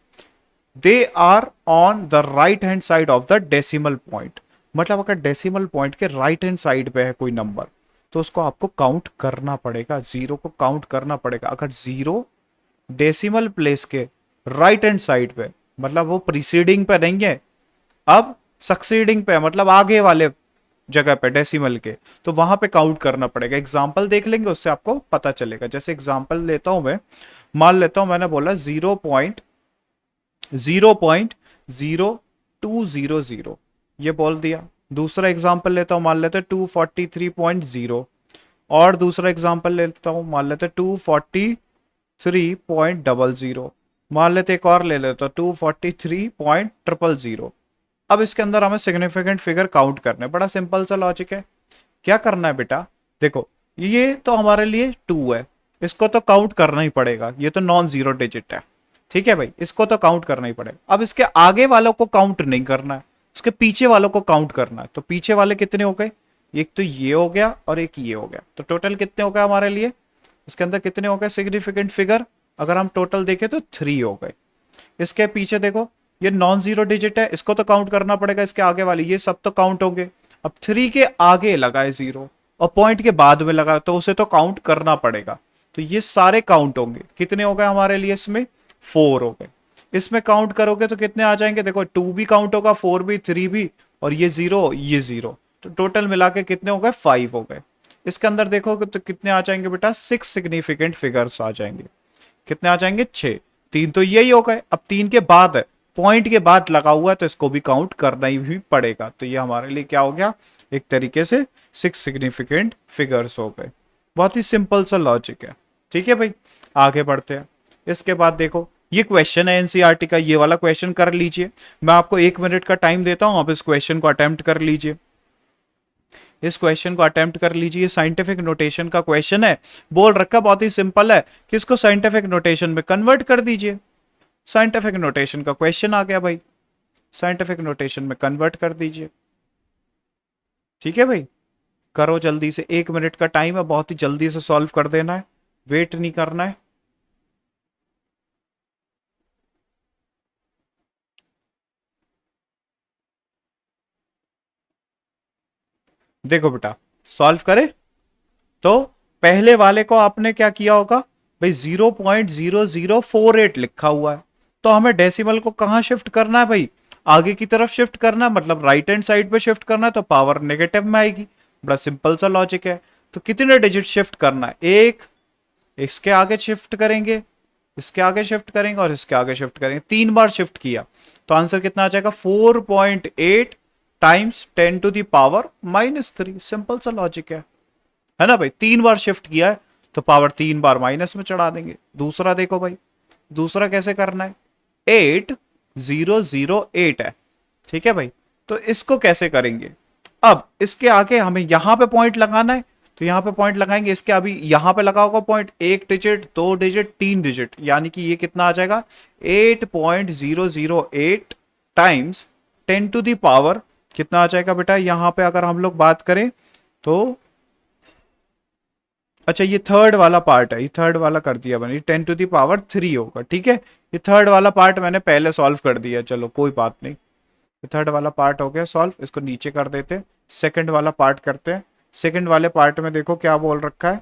they are on the right hand side of the decimal point. मतलब अगर डेसिमल पॉइंट के राइट हैंड साइड पे है कोई नंबर, तो उसको आपको काउंट करना पड़ेगा, जीरो को काउंट करना पड़ेगा। अगर जीरो डेसिमल प्लेस के राइट हैंड साइड पे, मतलब वो प्रीसीडिंग पे नहीं है, अब सक्सीडिंग पे, मतलब आगे वाले जगह पे डेसिमल के, तो वहां पे काउंट करना पड़ेगा। एग्जाम्पल देख लेंगे, उससे आपको पता चलेगा। जैसे एग्जाम्पल लेता हूं मैं, मान लेता हूं मैंने बोला 0.0200, ये बोल दिया। दूसरा एग्जाम्पल लेता हूं, मान लेते हैं 243.0, और दूसरा एग्जाम्पल लेता हूं, मान लेते हैं 243.00, मान लेते एक और ले लेता हूं 243.000। अब इसके अंदर हमें सिग्निफिकेंट फिगर काउंट करना है। बड़ा सिंपल सा लॉजिक है। क्या करना है बेटा, देखो ये तो हमारे लिए 2 है, इसको तो काउंट करना ही पड़ेगा, ये तो नॉन जीरो डिजिट है। ठीक है भाई, इसको तो काउंट करना ही पड़ेगा। अब इसके आगे वालों को काउंट नहीं करना है, उसके पीछे वालों को काउंट करना है। तो पीछे वाले कितने हो गए, एक तो ये हो गया और एक ये हो गया, तो टोटल कितने हो गए हमारे लिए, इसके अंदर कितने हो गए सिग्निफिकेंट फिगर, अगर हम टोटल देखें तो 3 हो गए। इसके पीछे देखो ये नॉन जीरो डिजिट है, इसको तो काउंट करना पड़ेगा, इसके आगे वाली ये सब तो काउंट होंगे। अब 3 के आगे लगाए जीरो और पॉइंट के बाद में लगा, तो उसे तो काउंट करना पड़ेगा। तो ये सारे काउंट होंगे। कितने हो गए हमारे लिए इसमें? 4 हो गए। इसमें काउंट करोगे तो कितने आ जाएंगे? देखो 2 भी काउंट होगा, 4 भी, 3 भी, और ये 0, ये 0, तो टोटल मिला के कितने हो गए? 5 हो गए। इसके अंदर देखोगे तो कितने आ जाएंगे बेटा? 6 सिग्निफिकेंट फिगर्स आ जाएंगे। कितने आ जाएंगे? 6। 3 तो यही हो गए। अब 3 के बाद है, पॉइंट के बाद लगा हुआ है, तो इसको भी काउंट करना ही भी पड़ेगा। तो ये हमारे लिए क्या हो गया? एक तरीके से 6 सिग्निफिकेंट फिगर्स हो गए। बहुत ही सिंपल सा लॉजिक है। ठीक है भाई, आगे बढ़ते हैं। इसके बाद देखो, ये क्वेश्चन है एनसीईआरटी का, ये वाला क्वेश्चन कर लीजिए। मैं आपको 1 मिनट का टाइम देता हूं, आप इस क्वेश्चन को अटेम्प्ट कर लीजिए। इस क्वेश्चन को अटेम्प्ट कर लीजिए। साइंटिफिक नोटेशन का क्वेश्चन है, बोल रखा बहुत ही सिंपल है कि इसको साइंटिफिक नोटेशन में कन्वर्ट कर दीजिए। साइंटिफिक नोटेशन का क्वेश्चन आ गया भाई, साइंटिफिक नोटेशन में कन्वर्ट कर दीजिए। ठीक है भाई, करो जल्दी से, 1 मिनट का टाइम है, बहुत ही जल्दी से सॉल्व कर देना है, वेट नहीं करना है। देखो बेटा, सॉल्व करे तो पहले वाले को आपने क्या किया होगा भाई? 0.0048 लिखा हुआ है, तो हमें डेसिमल को कहां शिफ्ट करना है भाई? आगे की तरफ शिफ्ट करना है, मतलब राइट हैंड साइड पे शिफ्ट करना है, तो पावर नेगेटिव में आएगी। बड़ा सिंपल सा लॉजिक है। तो कितने डिजिट शिफ्ट करना है? एक, इसके आगे शिफ्ट करेंगे, इसके आगे शिफ्ट करेंगे, और इसके आगे शिफ्ट करेंगे। 3 बार शिफ्ट किया तो आंसर कितना आ जाएगा? 4.8 टाइम्स 10⁻³ सिंपल सा लॉजिक है ना भाई? 3 बार शिफ्ट किया है तो पावर 3 बार माइनस में चढ़ा देंगे। दूसरा देखो भाई, दूसरा कैसे करना है? 8008 है। ठीक है भाई, तो इसको कैसे करेंगे? अब इसके आगे हमें यहां पे पॉइंट लगाना है, तो यहां पे पॉइंट लगाएंगे। इसके अभी यहां पे लगा होगा पॉइंट, 1 डिजिट, 2 डिजिट, 3 डिजिट, यानी कि ये कितना आ जाएगा? 8.008 टाइम्स 10⁻, कितना आ जाएगा बेटा? यहां पे अगर हम लोग बात करें तो, अच्छा ये थर्ड वाला पार्ट है, ये थर्ड वाला कर दिया मैंने, 10⁻³ होगा। ठीक है, ये थर्ड वाला पार्ट मैंने पहले सॉल्व कर दिया, चलो कोई बात नहीं। ये थर्ड वाला पार्ट हो गया सॉल्व, इसको नीचे कर देते। सेकंड वाला पार्ट करते हैं। सेकंड वाले पार्ट में देखो क्या बोल रखा है।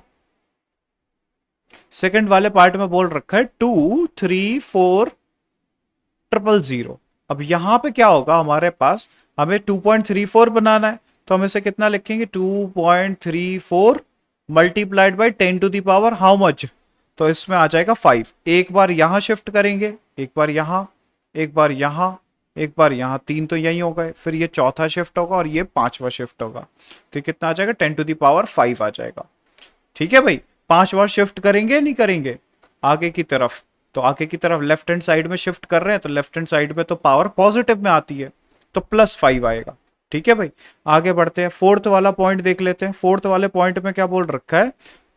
सेकंड वाले पार्ट में बोल रखा है 2340000। अब यहां पे क्या होगा हमारे पास? हमें 2.34 बनाना है, तो हम इसे कितना लिखेंगे? 2.34 मल्टीप्लाइड बाई 10⁻, हाउ मच? तो इसमें आ जाएगा 5। एक बार यहां शिफ्ट करेंगे, एक बार यहां, एक बार यहां, एक बार यहां, 3 तो यही हो गए। फिर ये चौथा शिफ्ट होगा और ये 5वां शिफ्ट होगा, तो कितना आ जाएगा? 10⁻5 आ जाएगा। ठीक है भाई, 5 बार शिफ्ट करेंगे नहीं करेंगे आगे की तरफ? तो आगे की तरफ लेफ्ट हैंड साइड में शिफ्ट कर रहे हैं, तो लेफ्ट हैंड साइड में तो पावर पॉजिटिव में आती है, तो +5 आएगा। ठीक है भाई, आगे बढ़ते हैं। फोर्थ वाला पॉइंट देख लेते हैं। फोर्थ वाले पॉइंट में क्या बोल रखा है?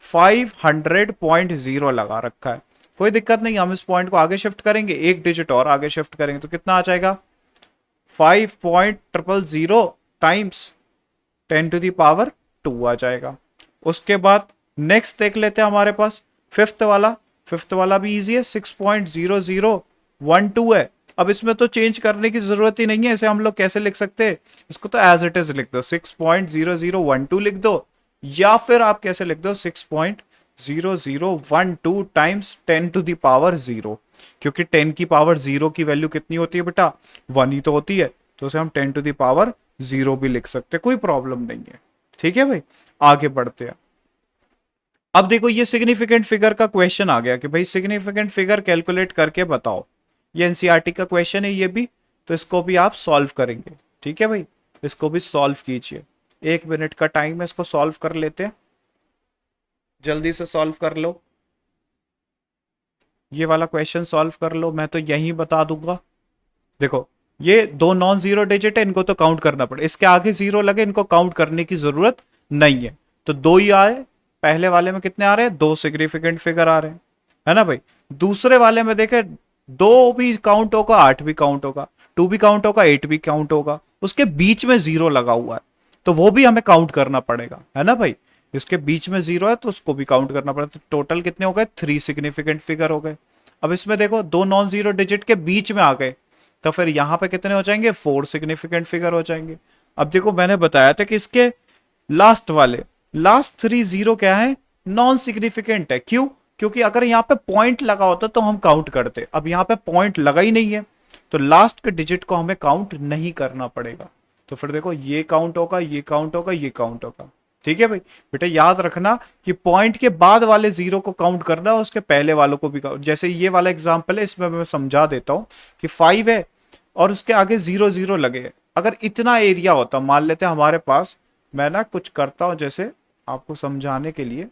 500.0 लगा रखा है। कोई दिक्कत नहीं, हम इस पॉइंट को आगे शिफ्ट करेंगे, 1 डिजिट और आगे शिफ्ट करेंगे, तो कितना आ जाएगा? 5.000 टाइम्स 10⁻² आ जाएगा। उसके बाद नेक्स्ट देख लेते हैं हमारे पास फिफ्थ वाला। फिफ्थ वाला भी इजी है, 6.0012 है। अब इसमें तो चेंज करने की जरूरत ही नहीं है, इसे हम लोग कैसे लिख सकते हैं? इसको तो एज इट इज लिख दो, 6.0012 लिख दो, या फिर आप कैसे लिख दो? 6.0012 टाइम्स 10⁻0, क्योंकि 10 की पावर 0 की वैल्यू कितनी होती है बेटा? 1 ही तो होती है, तो उसे हम 10⁻0 भी लिख सकते हैं, कोई प्रॉब्लम नहीं है। ठीक है भाई, आगे बढ़ते हैं। अब देखो, ये सिग्निफिकेंट फिगर का क्वेश्चन आ गया कि भाई सिग्निफिकेंट फिगर कैलकुलेट करके बताओ। ये एनसीईआरटी का क्वेश्चन है ये भी, तो इसको भी आप सॉल्व करेंगे। ठीक है भाई, इसको भी सॉल्व कीजिए। 1 मिनट का टाइम है, इसको सॉल्व कर लेते हैं, जल्दी से सॉल्व कर लो। ये वाला क्वेश्चन सॉल्व कर लो, मैं तो यही बता दूंगा। देखो, ये 2 नॉन जीरो डिजिट है, इनको तो काउंट करना पड़े, इसके आगे 0 लगे, इनको काउंट करने की जरूरत नहीं है, तो 2 ही आ रहे। पहले वाले में कितने आ रहे हैं? 2 सिग्निफिकेंट फिगर आ रहे हैं, है ना भाई? दूसरे वाले में देखे, 2 भी काउंट होगा, 8 भी काउंट होगा, 2 भी काउंट होगा, 8 भी काउंट होगा, उसके बीच में 0 लगा हुआ है, तो वो भी हमें काउंट करना पड़ेगा, है ना भाई? इसके बीच में 0 है तो उसको भी काउंट करना पड़ेगा। तो टोटल कितने हो गए? 3 सिग्निफिकेंट फिगर हो गए। अब इसमें देखो, 2 नॉन जीरो डिजिट के बीच में आ गए, तो फिर यहां पे कितने हो जाएंगे? 4 सिग्निफिकेंट फिगर हो जाएंगे। अब देखो, मैंने बताया था कि इसके लास्ट 3 0 क्या है? नॉन सिग्निफिकेंट है। क्यों? क्योंकि अगर यहाँ पे पॉइंट लगा होता तो हम काउंट करते, अब यहाँ पे पॉइंट लगा ही नहीं है तो लास्ट के डिजिट को हमें काउंट नहीं करना पड़ेगा। तो फिर देखो ये काउंट होगा, ये काउंट होगा, ये काउंट होगा। ठीक है भाई, बेटा याद रखना कि पॉइंट के बाद वाले जीरो को काउंट करना है, उसके पहले वालों को भी काउंट। जैसे ये वाला एग्जांपल है, इसमें मैं समझा देता हूं कि 5 है और उसके आगे 0 0 लगे हैं। अगर इतना एरिया होता, मान लेते हैं हमारे पास, मैं ना कुछ करता हूं, जैसे आपको समझाने के लिए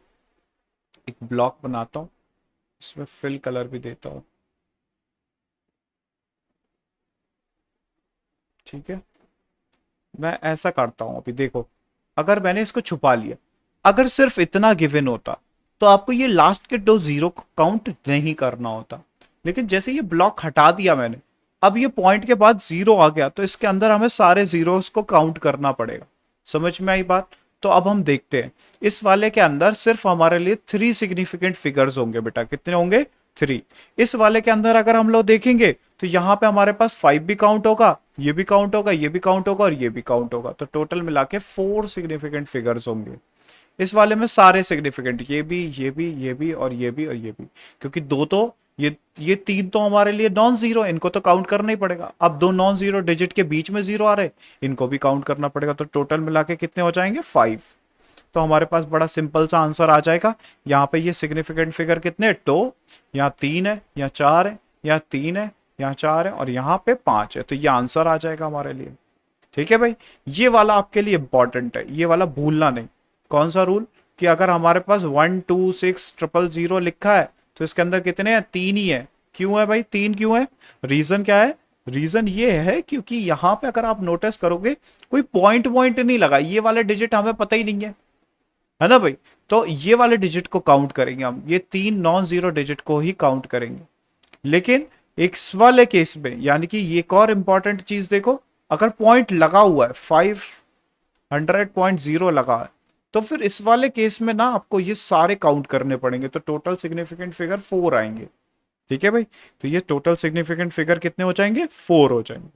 एक ब्लॉक बनाता हूं, इसमें फिल कलर भी देता हूं। ठीक है, मैं ऐसा करता हूं, अभी देखो अगर मैंने इसको छुपा लिया, अगर सिर्फ इतना गिवन होता तो आपको ये लास्ट के 2 जीरो को काउंट नहीं करना होता। लेकिन जैसे ये ब्लॉक हटा दिया मैंने, अब ये पॉइंट के बाद 0 आ गया तो इसके अंदर हमें सारे जीरोस को काउंट करना पड़ेगा। समझ में आई बात? तो अब हम देखते हैं, इस वाले के अंदर सिर्फ हमारे लिए 3 सिग्निफिकेंट फिगर्स होंगे। बेटा कितने होंगे? 3। इस वाले के अंदर अगर हम लोग देखेंगे तो यहाँ पे हमारे पास 5 भी काउंट होगा, ये भी काउंट होगा, ये भी काउंट होगा और ये भी काउंट होगा। तो टोटल मिला के 4 सिग्निफिकेंट फिगर्स होंगे। इस वाले में सारे सिग्निफिकेंट, ये भी, ये भी, ये भी और ये भी और ये भी, क्योंकि दो तो ये 3 तो हमारे लिए नॉन जीरो, इनको तो काउंट करना ही पड़ेगा। अब 2 नॉन जीरो डिजिट के बीच में जीरो आ रहे, इनको भी काउंट करना पड़ेगा। तो टोटल मिला के कितने हो जाएंगे? 5। तो हमारे पास बड़ा सिंपल सा आंसर आ जाएगा। यहाँ पे ये सिग्निफिकेंट फिगर कितने? 2, यहाँ 3 है, यहाँ 4 है, यहाँ 3 है, यहाँ 4 है और यहाँ पे 5 है। तो ये आंसर आ जाएगा हमारे लिए। ठीक है भाई, ये वाला आपके लिए इंपॉर्टेंट है, ये वाला भूलना नहीं। कौन सा रूल? कि अगर हमारे पास 1 2 6 0 0 लिखा है तो इसके अंदर कितने हैं? 3 ही है। क्यों है भाई 3? क्यों है? रीजन क्या है? रीजन ये है क्योंकि यहाँ पे अगर आप नोटिस करोगे कोई पॉइंट पॉइंट नहीं लगा, ये वाले डिजिट हमें पता ही नहीं है ना भाई। तो ये वाले डिजिट को काउंट करेंगे हम, ये 3 नॉन जीरो डिजिट को ही काउंट करेंगे। लेकिन इस वाले केस में, यानी कि ये एक और इंपॉर्टेंट चीज देखो, अगर पॉइंट लगा हुआ है 500.0 लगा है तो फिर इस वाले केस में ना आपको ये सारे काउंट करने पड़ेंगे। तो टोटल सिग्निफिकेंट फिगर 4 आएंगे। ठीक है भाई, तो ये टोटल सिग्निफिकेंट फिगर कितने हो जाएंगे? 4 हो जाएंगे।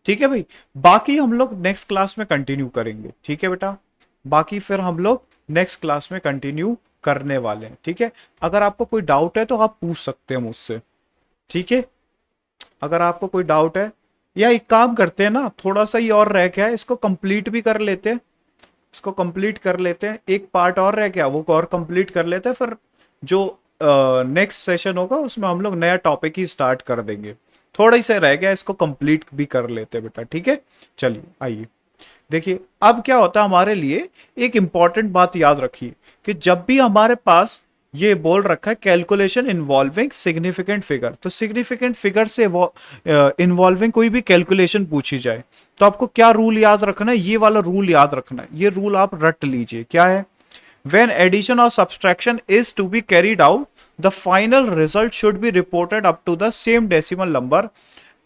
ठीक है भाई, बाकी हम लोग नेक्स्ट क्लास में कंटिन्यू करेंगे। ठीक है बेटा, बाकी फिर हम लोग नेक्स्ट क्लास में कंटिन्यू करने वाले हैं। ठीक है, अगर आपको कोई डाउट है तो आप पूछ सकते हैं मुझसे। ठीक है, अगर आपको कोई डाउट है, या एक काम करते हैं ना, थोड़ा सा ही और रह गया है, इसको कंप्लीट भी कर लेते हैं। इसको कंप्लीट कर लेते हैं, एक पार्ट और रह गया, वो और कंप्लीट कर लेते हैं। फिर जो नेक्स्ट सेशन होगा उसमें हम लोग नया टॉपिक ही स्टार्ट कर देंगे। थोड़ा ही से रह गया, इसको कंप्लीट भी कर लेते हैं बेटा। ठीक है, चलिए आइए देखिए अब क्या होता है हमारे लिए। एक इंपॉर्टेंट बात याद रखिए कि जब भी हमारे पास ये बोल रखा है कैलकुलेशन इन्वॉल्विंग सिग्निफिकेंट फिगर, तो सिग्निफिकेंट फिगर से इन्वॉल्विंग कोई भी कैलकुलेशन पूछी जाए तो आपको क्या रूल याद रखना है? ये वाला रूल याद रखना है। ये रूल आप रट लीजिए, क्या है? When addition or subtraction is to be carried out, the final result should be reported up to the same decimal number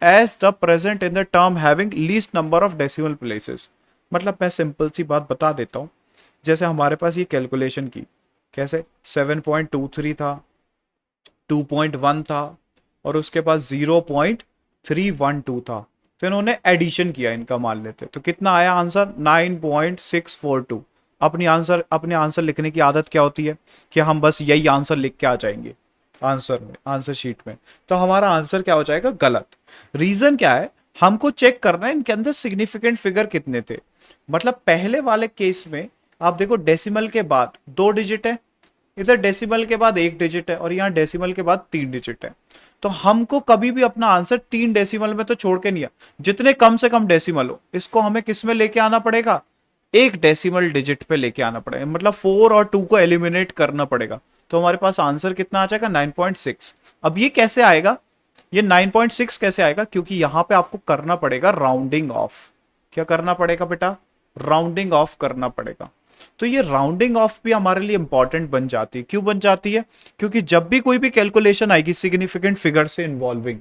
as the present in the term having least number of decimal places। मतलब मैं simple सी बात बता देता हूं, जैसे हमारे पास ये calculation की, कैसे 7.23 था, 2.1 था और उसके बाद 0.312 था। तो इन्होंने एडिशन किया इनका, मान लेते तो कितना आया आंसर? 9.642। अपने आंसर लिखने की आदत क्या होती है कि हम बस यही आंसर लिख के आ जाएंगे आंसर में, आंसर शीट में। तो हमारा आंसर क्या हो जाएगा? गलत। रीजन क्या है? हमको चेक करना है इनके अंदर सिग्निफिकेंट फिगर कितने थे। मतलब पहले वाले केस में आप देखो डेसिमल के बाद 2 डिजिट है, इधर डेसिमल के बाद 1 डिजिट है और यहाँ डेसिमल के बाद 3 डिजिट है। तो हमको कभी भी अपना आंसर 3 डेसिमल में तो छोड़ के नहीं है, जितने कम से कम डेसिमल हो इसको हमें किस में लेके आना पड़ेगा? 1 डेसिमल डिजिट पे लेके आना पड़ेगा। मतलब 4 और 2 को एलिमिनेट करना पड़ेगा। तो हमारे पास आंसर कितना आ जाएगा? 9.6। अब ये कैसे आएगा? ये 9.6 कैसे आएगा? क्योंकि यहां पे आपको करना पड़ेगा राउंडिंग ऑफ। क्या करना पड़ेगा बेटा? राउंडिंग ऑफ करना पड़ेगा। तो ये राउंडिंग ऑफ भी हमारे लिए इंपॉर्टेंट बन जाती है। क्यों बन जाती है? क्योंकि जब भी कोई भी कैलकुलेशन आएगी सिग्निफिकेंट फिगर से इन्वॉल्विंग,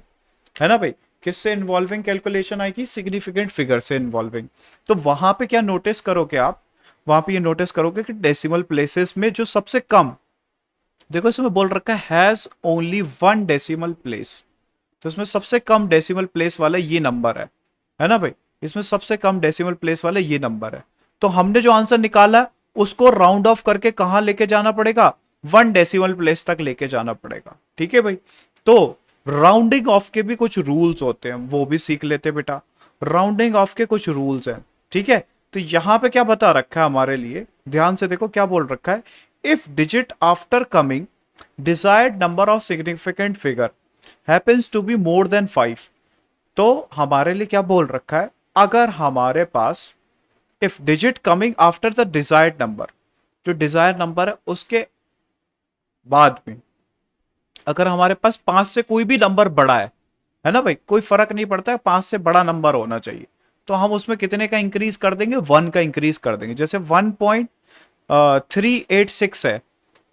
है ना भाई, किससे इन्वॉल्विंग कैलकुलेशन आएगी? सिग्निफिकेंट फिगर से इन्वॉल्विंग। तो वहां पे क्या नोटिस करोगे आप? वहां पे ये नोटिस करोगे कि डेसिमल प्लेसेस में जो सबसे कम, देखो इसमें बोल रखा है हैज ओनली 1 डेसिमल प्लेस, तो इसमें सबसे कम डेसिमल प्लेस वाला ये नंबर है ना भाई, इसमें सबसे कम डेसिमल प्लेस वाला ये नंबर है। तो हमने जो आंसर निकाला उसको राउंड ऑफ करके कहां लेके जाना पड़ेगा? 1 डेसिमल प्लेस तक लेके जाना पड़ेगा। ठीक है भाई। तो राउंडिंग ऑफ के भी कुछ रूल्स होते हैं, वो भी सीख लेते बेटा। राउंडिंग ऑफ के कुछ रूल्स हैं। ठीक है। तो यहां पे क्या बता रखा है हमारे लिए, ध्यान से देखो क्या बोल रखा है। If digit after coming desired number of significant figure happens to be more than 5, तो हमारे लिए क्या बोल रखा है, अगर हमारे पास if digit coming after the desired number, जो डिजायर नंबर है उसके बाद में अगर हमारे पास 5 से कोई भी नंबर बड़ा है ना भाई, कोई फर्क नहीं पड़ता है, 5 से बड़ा नंबर होना चाहिए, तो हम उसमें कितने का इंक्रीज कर देंगे, 1 का इंक्रीज कर देंगे। जैसे 1.386 है,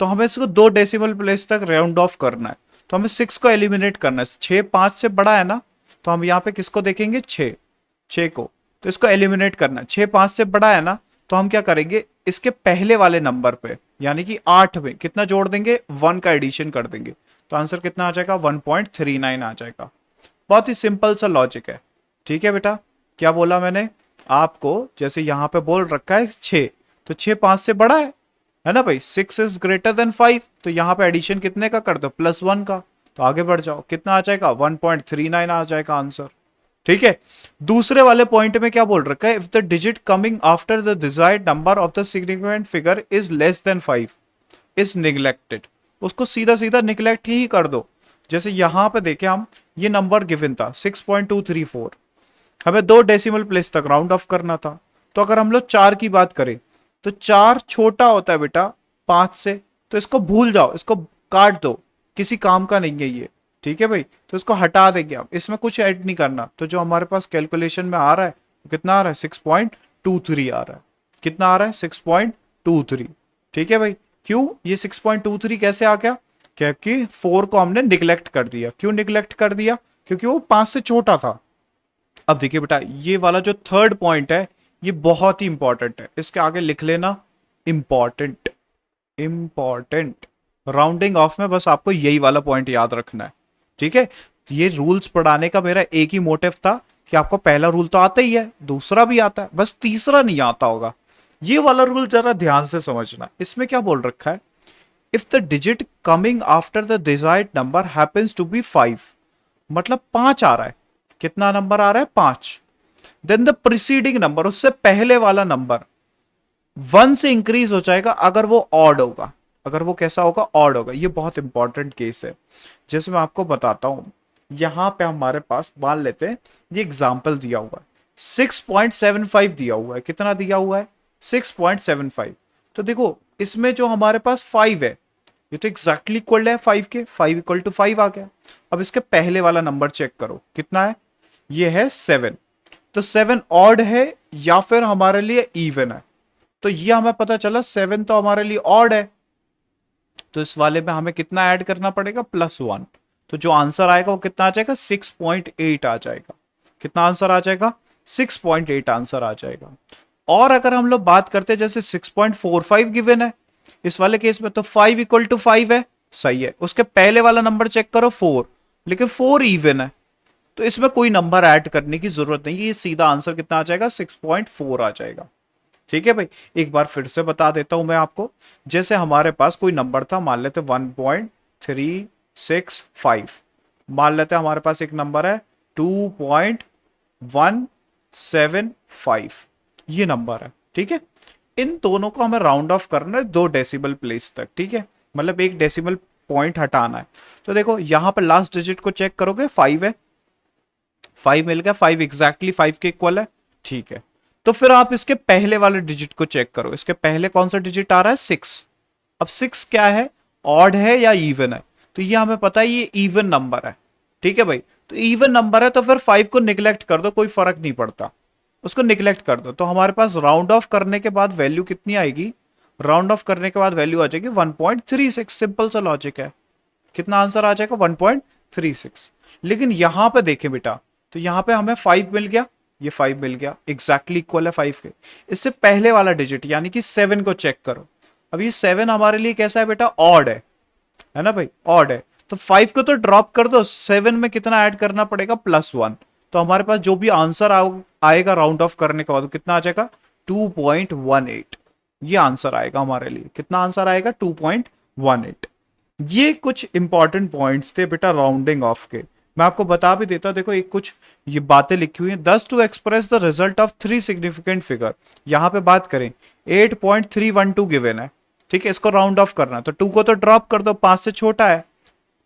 तो हमें इसको 2 डेसिमल प्लेस तक राउंड ऑफ करना है, तो हमें 6 को एलिमिनेट करना है। 6 5 से बड़ा है ना, तो हम यहाँ पे किसको देखेंगे, 6 को, तो इसको एलिमिनेट करना है। 6 5 से बड़ा है ना, तो हम क्या करेंगे, इसके पहले वाले नंबर पे यानी कि 8 में कितना जोड़ देंगे, 1 का एडिशन कर देंगे, तो आंसर कितना आ जाएगा, 1.39 आ जाएगा। बहुत ही सिंपल सा लॉजिक है। ठीक है बेटा। क्या बोला मैंने आपको, जैसे यहां पे बोल रखा है 6, तो 6 5 से बड़ा है ना भाई, 6 इज ग्रेटर देन 5, तो यहाँ पे एडिशन कितने का कर दो, +1 का, तो आगे बढ़ जाओ, कितना आ जाएगा, 1.39 आ जाएगा आंसर। ठीक है। दूसरे वाले पॉइंट में क्या बोल रखा है, if the digit coming after the desired number of the significant figure is less than 5 is neglected, उसको सीधा सीधा निग्लेक्ट ही कर दो। जैसे यहां पे देखे हम, ये नंबर गिवन था 6.234, हमें 2 डेसिमल प्लेस तक राउंड ऑफ करना था, तो अगर हम लोग 4 की बात करें, तो 4 छोटा होता है बेटा 5 से, तो इसको भूल जाओ, इसको काट दो, किसी काम का नहीं है ये। ठीक है भाई, तो इसको हटा देंगे आप, इसमें कुछ ऐड नहीं करना, तो जो हमारे पास कैलकुलेशन में आ रहा है, कितना आ रहा है, 6.23 आ रहा है। कितना आ रहा है, 6.23। ठीक है भाई। क्यों ये 6.23 कैसे आ गया, क्योंकि 4 को हमने निगलेक्ट कर दिया। क्यों निगलेक्ट कर दिया, क्योंकि वो 5 से छोटा था। अब देखिए बेटा, ये वाला जो थर्ड पॉइंट है, ये बहुत ही इंपॉर्टेंट है, इसके आगे लिख लेना, इंपॉर्टेंट। इंपॉर्टेंट राउंडिंग ऑफ में बस आपको यही वाला पॉइंट याद रखना है। ठीक है। ये रूल्स पढ़ाने का मेरा एक ही मोटिव था कि आपको पहला रूल तो आता ही है, दूसरा भी आता है, बस तीसरा नहीं आता होगा। ये वाला रूल जरा ध्यान से समझना। इसमें क्या बोल रखा है, if the digit coming after the desired number happens to be 5, मतलब 5 आ रहा है, कितना नंबर आ रहा है, 5, देन द प्रीसीडिंग नंबर, उससे पहले वाला नंबर 1 से इंक्रीज हो जाएगा अगर वो ऑड होगा। अगर वो कैसा होगा, ऑड होगा। ये बहुत इंपॉर्टेंट केस है, जैसे मैं आपको बताता हूं। यहां पे हमारे पास मान लेते हैं, ये एग्जाम्पल दिया हुआ है, 6.75 दिया हुआ है। कितना दिया हुआ है, 6.75। तो देखो इसमें जो हमारे पास 5 है, ये तो एग्जैक्टली इक्वल है 5 के, 5 इक्वल टू 5 आ गया। अब इसके पहले वाला नंबर चेक करो, कितना है, ये है 7। तो 7 ऑड है या फिर हमारे लिए इवन है, तो ये हमें पता चला 7 तो हमारे लिए ऑड है, तो इस वाले में हमें कितना ऐड करना पड़ेगा, +1। तो जो आंसर आएगा वो कितना आ जाएगा, 6.8 आ जाएगा। कितना आंसर आ जाएगा, 6.8 आंसर आ जाएगा। और अगर हम लोग बात करते हैं, जैसे 6.45 गिवन है इस वाले केस में, तो 5 इक्वल टू 5 है, सही है। उसके पहले वाला नंबर चेक करो 4, लेकिन 4 इवन है, तो इसमें कोई नंबर ऐड करने की जरूरत नहीं, ये सीधा आंसर कितना आ जाएगा, 6.4 आ जाएगा। ठीक है भाई। एक बार फिर से बता देता हूं मैं आपको, जैसे हमारे पास कोई नंबर था, मान लेते 1.365, मान लेते हमारे पास एक नंबर है 2.175, ये नंबर है। ठीक है। इन दोनों को हमें राउंड ऑफ करना है 2 डेसिमल प्लेस तक। ठीक है, मतलब 1 डेसिमल पॉइंट हटाना है। तो देखो यहां पर लास्ट डिजिट को चेक करोगे, 5 है, 5 मिल गया, 5 एग्जैक्टली 5 के इक्वल है। ठीक है। तो फिर आप इसके पहले वाले डिजिट को चेक करो, इसके पहले कौन सा डिजिट आ रहा है, 6। अब 6 क्या है, ऑड है या इवन है, तो ये हमें पता है ये इवन नंबर है। ठीक है भाई। तो इवन नंबर है, तो फिर 5 को निगलेक्ट कर दो, कोई फर्क नहीं पड़ता, उसको निगलेक्ट कर दो। तो हमारे पास राउंड ऑफ करने के बाद वैल्यू कितनी आएगी, राउंड ऑफ करने के बाद वैल्यू आ जाएगी 1.36। सिंपल सा लॉजिक है। कितना आंसर आ जाएगा, 1.36। लेकिन यहां पे देखें बेटा, तो यहां पे हमें 5 मिल गया, ये 5 मिल गया, एग्जैक्टली इक्वल है 5 के। इससे पहले वाला डिजिट यानी कि 7 को चेक करो। अब ये 7 हमारे लिए कैसा है बेटा, ऑड है ना भाई, ऑड है। तो 5 को तो ड्रॉप कर दो, 7 में कितना ऐड करना पड़ेगा, +1। तो हमारे पास जो भी आंसर आएगा राउंड ऑफ करने के बाद, कितना आ जाएगा, 2.18। ये आंसर आएगा हमारे लिए। कितना आंसर आएगा, 18। ये कुछ इंपॉर्टेंट पॉइंट्स थे बेटा राउंडिंग ऑफ के। मैं आपको बता भी देता हूं, देखो एक कुछ ये बातें लिखी हुई हैं। 10 to express the result of 3 significant figure. यहां पे बात करें 8.312 गिवन है, ठीक है, इसको राउंड ऑफ करना है तो 2 को तो ड्रॉप कर दो, 5 से छोटा है,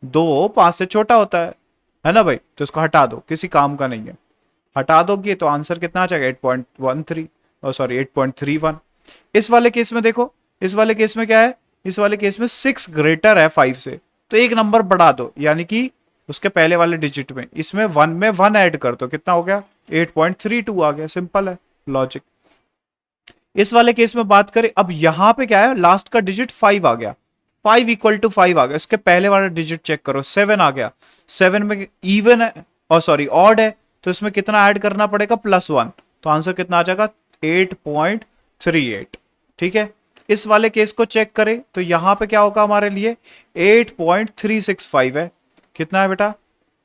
2 5 से छोटा होता है ना भाई, तो इसको हटा दो, किसी काम का नहीं है। हटा दोगे तो आंसर कितना आ जाएगा 8.13, सॉरी 8.31। इस वाले केस में देखो, इस वाले केस में क्या है, इस वाले केस में 6 ग्रेटर है 5 से, तो एक नंबर बढ़ा दो, यानी कि उसके पहले वाले डिजिट में, इसमें 1 में 1 ऐड कर दो, कितना हो गया 8.32 आ गया। सिंपल है लॉजिक। इस वाले केस में बात करें, अब यहां पे क्या है, लास्ट का डिजिट 5 आ गया, 5 इक्वल टू 5 आ गया, इसके पहले वाला डिजिट चेक करो 7 आ गया, 7 में इवन है और सॉरी ऑड है, तो इसमें कितना ऐड करना पड़ेगा +1, तो आंसर कितना आ जाएगा 8.38। ठीक है, इस वाले केस को चेक करें तो यहां पे क्या होगा हमारे लिए 8.365 है, कितना है बेटा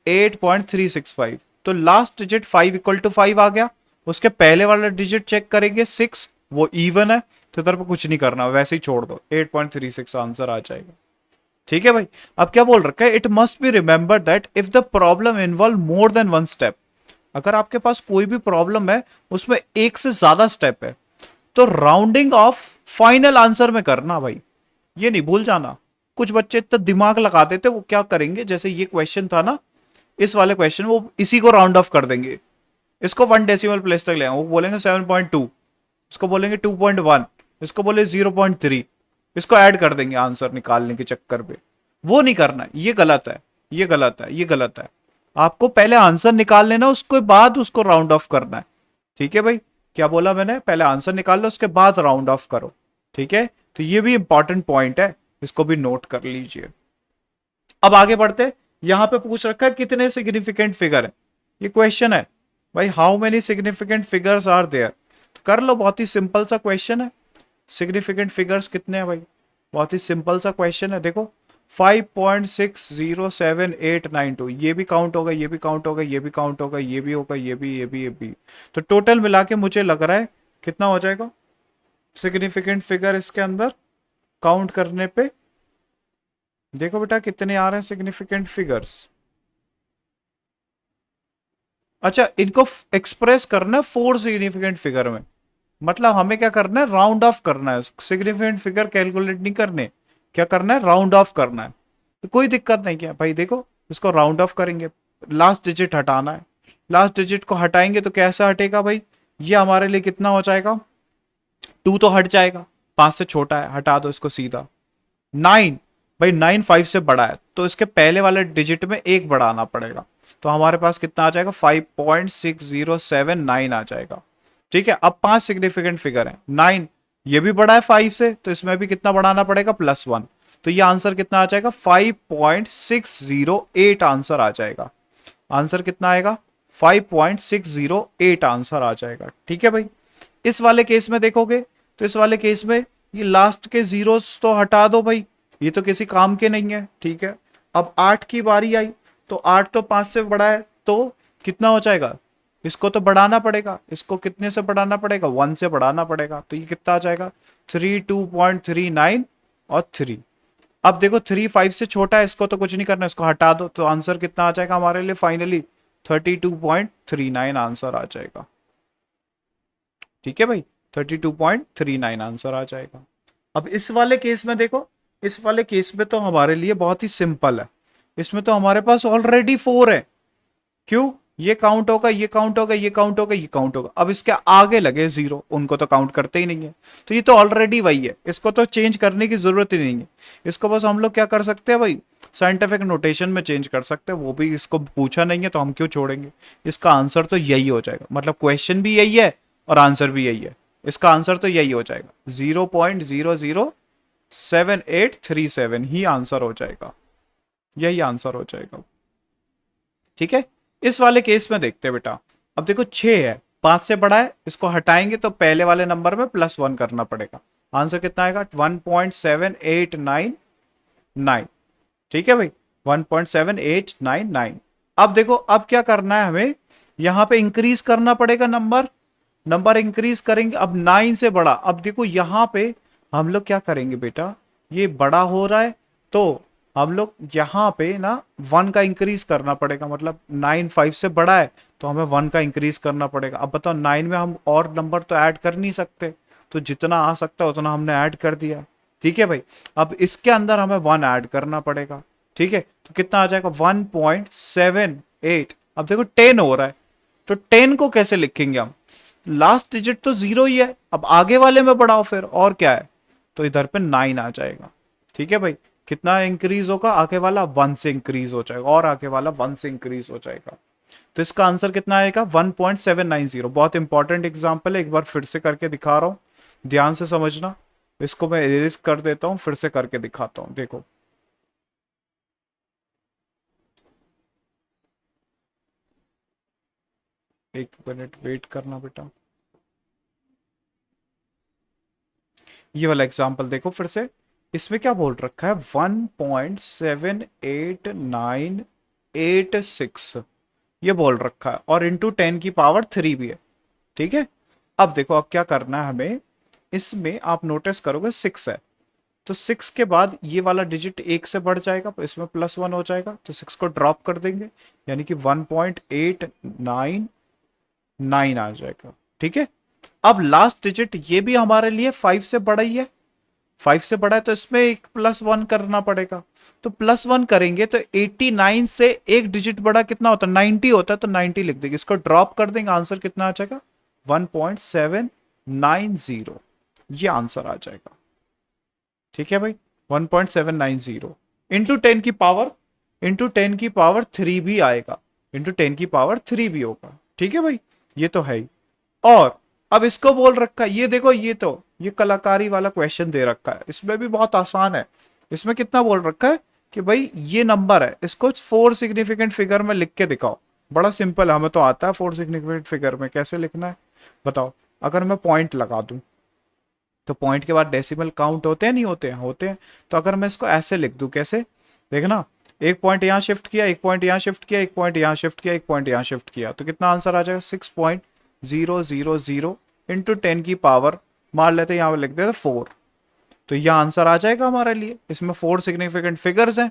8.365, तो लास्ट डिजिट 5 इक्वल टू 5 आ गया, उसके पहले वाला डिजिट चेक करेंगे 6, वो इवन है, तो इधर पे कुछ नहीं करना, वैसे ही छोड़ दो, 8.36 आंसर आ जाएगा। ठीक है भाई, अब क्या बोल रखा है, it must be remember that if the problem involve more than one step. अगर आपके पास कोई भी प्रॉब्लम है उसमें एक से ज्यादा स्टेप है, तो राउंडिंग ऑफ फाइनल आंसर में करना भाई, ये नहीं भूल जाना। कुछ बच्चे इतना दिमाग लगा देते, वो क्या करेंगे, जैसे ये क्वेश्चन था ना, इस वाले क्वेश्चन वो इसी को राउंड ऑफ कर देंगे, इसको 1 डेसिमल प्लेस तक ले आएंगे, वो बोलेंगे 7.2, इसको बोलेंगे 2.1, इसको बोले 0.3, इसको ऐड कर देंगे आंसर निकालने के चक्कर पे। वो नहीं करना, ये गलत है, ये गलत है, ये गलत है। आपको पहले आंसर निकाल लेना, उसके बाद उसको राउंड ऑफ करना है। ठीक है भाई, क्या बोला मैंने, पहले आंसर निकाल लो उसके बाद राउंड ऑफ करो। ठीक है, तो ये भी इंपॉर्टेंट पॉइंट है, इसको भी नोट कर लीजिए। अब आगे बढ़ते, यहां पे पूछ रखा है कितने सिग्निफिकेंट फिगर है, ये क्वेश्चन है भाई, how many significant figures are there. तो कर लो, बहुत ही सिंपल सा क्वेश्चन है, सिग्निफिकेंट फिगर्स कितने हैं भाई, बहुत ही सिंपल सा क्वेश्चन है। देखो 5.607892, ये भी काउंट होगा, ये भी काउंट होगा, ये भी काउंट होगा, ये भी होगा, ये भी, ये भी, ये भी, तो टोटल मिला के मुझे लग रहा है कितना हो जाएगा सिग्निफिकेंट फिगर इसके अंदर काउंट करने पे। देखो बेटा कितने आ रहे हैं सिग्निफिकेंट फिगर्स। अच्छा, इनको एक्सप्रेस करना है 4 सिग्निफिकेंट फिगर में, मतलब हमें क्या करना है, राउंड ऑफ करना है, सिग्निफिकेंट फिगर कैलकुलेट नहीं करने, क्या करना है, राउंड ऑफ करना है। तो कोई दिक्कत नहीं क्या भाई, देखो इसको राउंड ऑफ करेंगे, लास्ट डिजिट हटाना है, लास्ट डिजिट को हटाएंगे तो कैसा हटेगा भाई, ये हमारे लिए कितना हो जाएगा, 2 तो हट जाएगा, 5 से छोटा है, हटा दो इसको सीधा। 9, भाई 9 5 से बड़ा है, तो इसके पहले वाले डिजिट में एक बढ़ाना पड़ेगा, तो हमारे पास कितना आ जाएगा 5.6079 आ जाएगा। ठीक है, अब 5 सिग्निफिकेंट फिगर है, 9 ये भी बड़ा है 5 से, तो इसमें भी कितना बढ़ाना पड़ेगा +1, तो ये आंसर कितना आ जाएगा 5.608 आंसर आ जाएगा। आंसर कितना आएगा 5.608 आंसर आ जाएगा। ठीक है भाई, इस वाले केस में देखोगे तो इस वाले केस में ये लास्ट के जीरोस तो हटा दो भाई, ये तो किसी काम के नहीं है। ठीक है, अब 8 की बारी आई, तो 8 तो 5 से बड़ा है, तो कितना हो जाएगा, इसको तो बढ़ाना पड़ेगा, इसको कितने से बढ़ाना पड़ेगा 1 से बढ़ाना पड़ेगा, तो ये कितना आ जाएगा 32.39 और 3। अब देखो 3 5 से छोटा है, इसको तो कुछ नहीं करना, इसको हटा दो, तो आंसर कितना आ जाएगा हमारे लिए फाइनली 32.39 आंसर आ जाएगा। ठीक है भाई, 32.39 आंसर आ जाएगा। अब इस वाले केस में देखो, इस वाले केस में तो हमारे लिए बहुत ही सिंपल है, इसमें तो हमारे पास ऑलरेडी 4 है, क्यों, ये काउंट होगा, ये काउंट होगा, ये काउंट होगा, ये काउंट होगा, अब इसके आगे लगे 0, उनको तो काउंट करते ही नहीं है, तो ये तो ऑलरेडी वही है, इसको तो चेंज करने की जरूरत ही नहीं है। इसको बस हम लोग क्या कर सकते हैं भाई, साइंटिफिक नोटेशन में चेंज कर सकते हैं, वो भी इसको पूछा नहीं है तो हम क्यों छोड़ेंगे। इसका आंसर तो यही हो जाएगा, मतलब क्वेश्चन भी यही है और आंसर भी यही है, इसका आंसर तो यही हो जाएगा 0.007837 ही आंसर हो जाएगा, यही आंसर हो जाएगा। ठीक है, इस वाले केस में देखते हैं बेटा, अब देखो 6 है, 5 से बड़ा है, इसको हटाएंगे तो पहले वाले नंबर में +1 करना पड़ेगा, आंसर कितना आएगा 1.7899। ठीक है भाई, 1.7899। अब देखो, अब क्या करना है हमें, यहां पे इंक्रीज करना पड़ेगा नंबर, नंबर इंक्रीज करेंगे, अब 9 से बड़ा। अब देखो यहां पे हम लोग क्या करेंगे बेटा, ये बड़ा हो रहा है तो हम लोग यहाँ पे ना 1 का इंक्रीज करना पड़ेगा, मतलब 9 5 से बड़ा है तो हमें 1 का इंक्रीज करना पड़ेगा। अब बताओ 9 में हम और नंबर तो ऐड कर नहीं सकते, तो जितना आ सकता है उतना हमने ऐड कर दिया। ठीक है भाई, अब इसके अंदर हमें 1 ऐड करना पड़ेगा। ठीक है, तो कितना आ जाएगा 1.78। अब देखो 10 हो रहा है, तो 10 को कैसे लिखेंगे हम? लास्ट डिजिट तो 0 ही है, अब आगे वाले में बढ़ाओ फिर, और क्या है, तो इधर पे 9 आ जाएगा। ठीक है भाई, कितना इंक्रीज होगा? आगे वाला 1 से इंक्रीज हो जाएगा, और आगे वाला 1 से इंक्रीज हो जाएगा। तो इसका आंसर कितना आएगा? 1.790। बहुत इंपॉर्टेंट एग्जाम्पल है, एक बार फिर से करके दिखा रहा हूं, ध्यान से समझना। इसको मैं इरेज कर देता हूं, फिर से करके दिखाता हूं, देखो। एक मिनट वेट करना बेटा। ये वाला एग्जाम्पल देखो फिर से, इसमें क्या बोल रखा है? 1.78986 ये बोल रखा है, और इंटू 10 की पावर 3 भी है। ठीक है, अब देखो अब क्या करना है हमें। इसमें आप नोटिस करोगे 6 है, तो 6 के बाद ये वाला डिजिट 1 से बढ़ जाएगा, तो इसमें +1 हो जाएगा, तो 6 को ड्रॉप कर देंगे, यानी कि 1.899 आ जाएगा। ठीक है, अब लास्ट डिजिट ये भी हमारे लिए 5 से बड़ा ही है, 5 से बड़ा है, तो इसमें एक +1 करना पड़ेगा। तो +1 करेंगे तो 89 से एक डिजिट बड़ा कितना होता है? 90 होता है, तो 90 लिख देंगे, इसको ड्रॉप कर देंगे, आंसर कितना आ जाएगा? 1.790, ये आंसर आ जाएगा। ठीक है भाई, 1.790 इंटू 10 की पावर 3 भी आएगा, इंटू 10 की पावर 3 भी होगा। ठीक है भाई, ये तो है ही। और अब इसको बोल रखा है, ये देखो, ये कलाकारी वाला क्वेश्चन दे रखा है, इसमें भी बहुत आसान है। इसमें कितना बोल रखा है कि भाई ये नंबर है, इसको 4 सिग्निफिकेंट फिगर में लिख के दिखाओ। बड़ा सिंपल है, हमें तो आता है 4 सिग्निफिकेंट फिगर में कैसे लिखना है, बताओ। अगर मैं पॉइंट लगा दूं, तो पॉइंट के बाद डेसिमल काउंट होते हैं, नहीं होते हैं? होते हैं। तो अगर मैं इसको ऐसे लिख दूं, कैसे? देखना, एक पॉइंट यहां शिफ्ट किया, एक पॉइंट यहां शिफ्ट किया, एक पॉइंट यहां शिफ्ट किया, एक पॉइंट यहां शिफ्ट किया, तो कितना आंसर आ जाएगा? 6.000 इंटू 10 की पावर, मान लेते हैं यहां पर लिख देते 4, तो यह आंसर आ जाएगा हमारे लिए। इसमें 4 सिग्निफिकेंट फिगर्स हैं,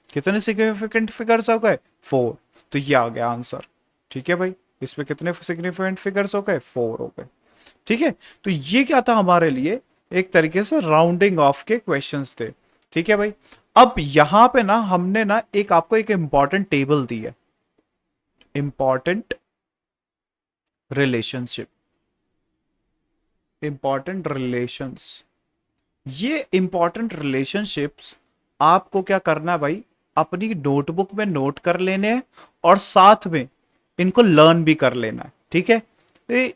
कितने सिग्निफिकेंट फिगर्स हो गए? 4, तो ये आ गया आंसर। ठीक है भाई, इसमें कितने सिग्निफिकेंट फिगर्स हो गए? 4 हो गए। ठीक है, तो ये क्या था हमारे लिए? एक तरीके से राउंडिंग ऑफ के क्वेश्चंस थे। ठीक है भाई, अब यहां पे ना हमने ना एक आपको एक इंपॉर्टेंट टेबल दी है, इंपॉर्टेंट रिलेशनशिप, इंपॉर्टेंट रिलेशंस। ये इंपॉर्टेंट रिलेशनशिप्स आपको क्या करना है भाई? अपनी नोटबुक में नोट कर लेने हैं, और साथ में इनको लर्न भी कर लेना है। ठीक है,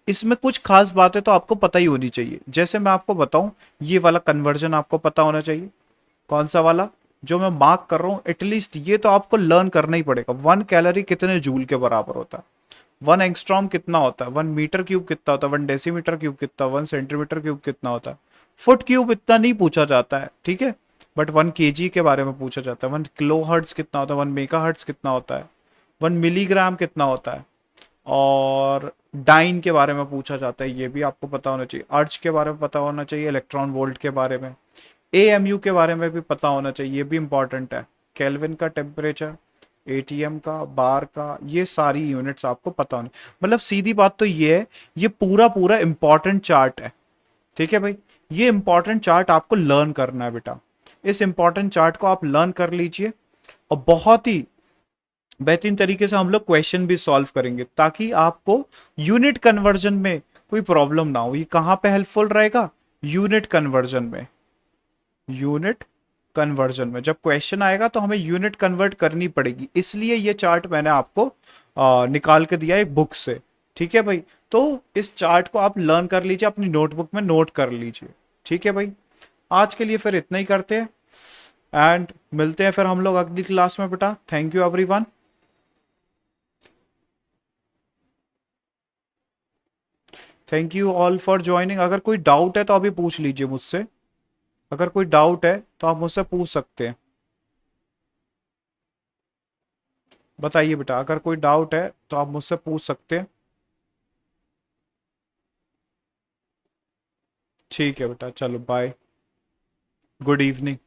इसमें कुछ खास बातें तो आपको पता ही होनी चाहिए। जैसे मैं आपको बताऊं, ये वाला कन्वर्जन आपको पता होना चाहिए। कौन सा वाला? जो मैं मार्क कर रहा हूं, एटलीस्ट ये तो आपको लर्न करना ही पड़ेगा। 1 कैलोरी कितने जूल के बराबर होता है? 1 एंगस्ट्रॉम कितना होता है? 1 मीटर क्यूब कितना होता है? 1 डेसीमीटर क्यूब कितना? 1 सेंटीमीटर क्यूब कितना होता है? फुट क्यूब इतना नहीं पूछा जाता है, ठीक है, बट 1 केजी के बारे में पूछा जाता है। 1 किलो हर्ट्ज कितना होता है? 1 मेगा हर्ट्ज कितना होता है? 1 मिलीग्राम कितना होता है? और डाइन के बारे में पूछा जाता है, ये भी आपको पता होना चाहिए। अर्च के बारे में पता होना चाहिए, इलेक्ट्रॉन वोल्ट के बारे में, एएमयू के बारे में भी पता होना चाहिए, ये भी इंपॉर्टेंट है। केल्विन का टेम्परेचर, एटीएम का, बार का, ये सारी यूनिट्स आपको पता होनी। मतलब सीधी बात तो ये है, ये पूरा पूरा इंपॉर्टेंट चार्ट है। ठीक है भाई, ये इंपॉर्टेंट चार्ट आपको लर्न करना है बेटा। इस इंपॉर्टेंट चार्ट को आप लर्न कर लीजिए, और बहुत ही बेहतरीन तरीके से हम लोग क्वेश्चन भी सॉल्व करेंगे, ताकि आपको यूनिट कन्वर्जन में कोई प्रॉब्लम ना हो। ये कहां पे हेल्पफुल रहेगा? यूनिट कन्वर्जन में। यूनिट कन्वर्जन में जब क्वेश्चन आएगा तो हमें यूनिट कन्वर्ट करनी पड़ेगी, इसलिए ये चार्ट मैंने आपको निकाल के दिया एक बुक से। ठीक है भाई, तो इस चार्ट को आप लर्न कर लीजिए, अपनी नोटबुक में नोट कर लीजिए। ठीक है भाई, आज के लिए फिर इतना ही करते हैं, एंड मिलते हैं फिर हम लोग अगली क्लास में बेटा। Thank you everyone, thank you all for joining. अगर कोई डाउट है तो अभी पूछ लीजिए मुझसे, अगर कोई डाउट है तो आप मुझसे पूछ सकते हैं। बताइए बेटा, अगर कोई डाउट है तो आप मुझसे पूछ सकते हैं। ठीक है बेटा, चलो बाय, गुड इवनिंग।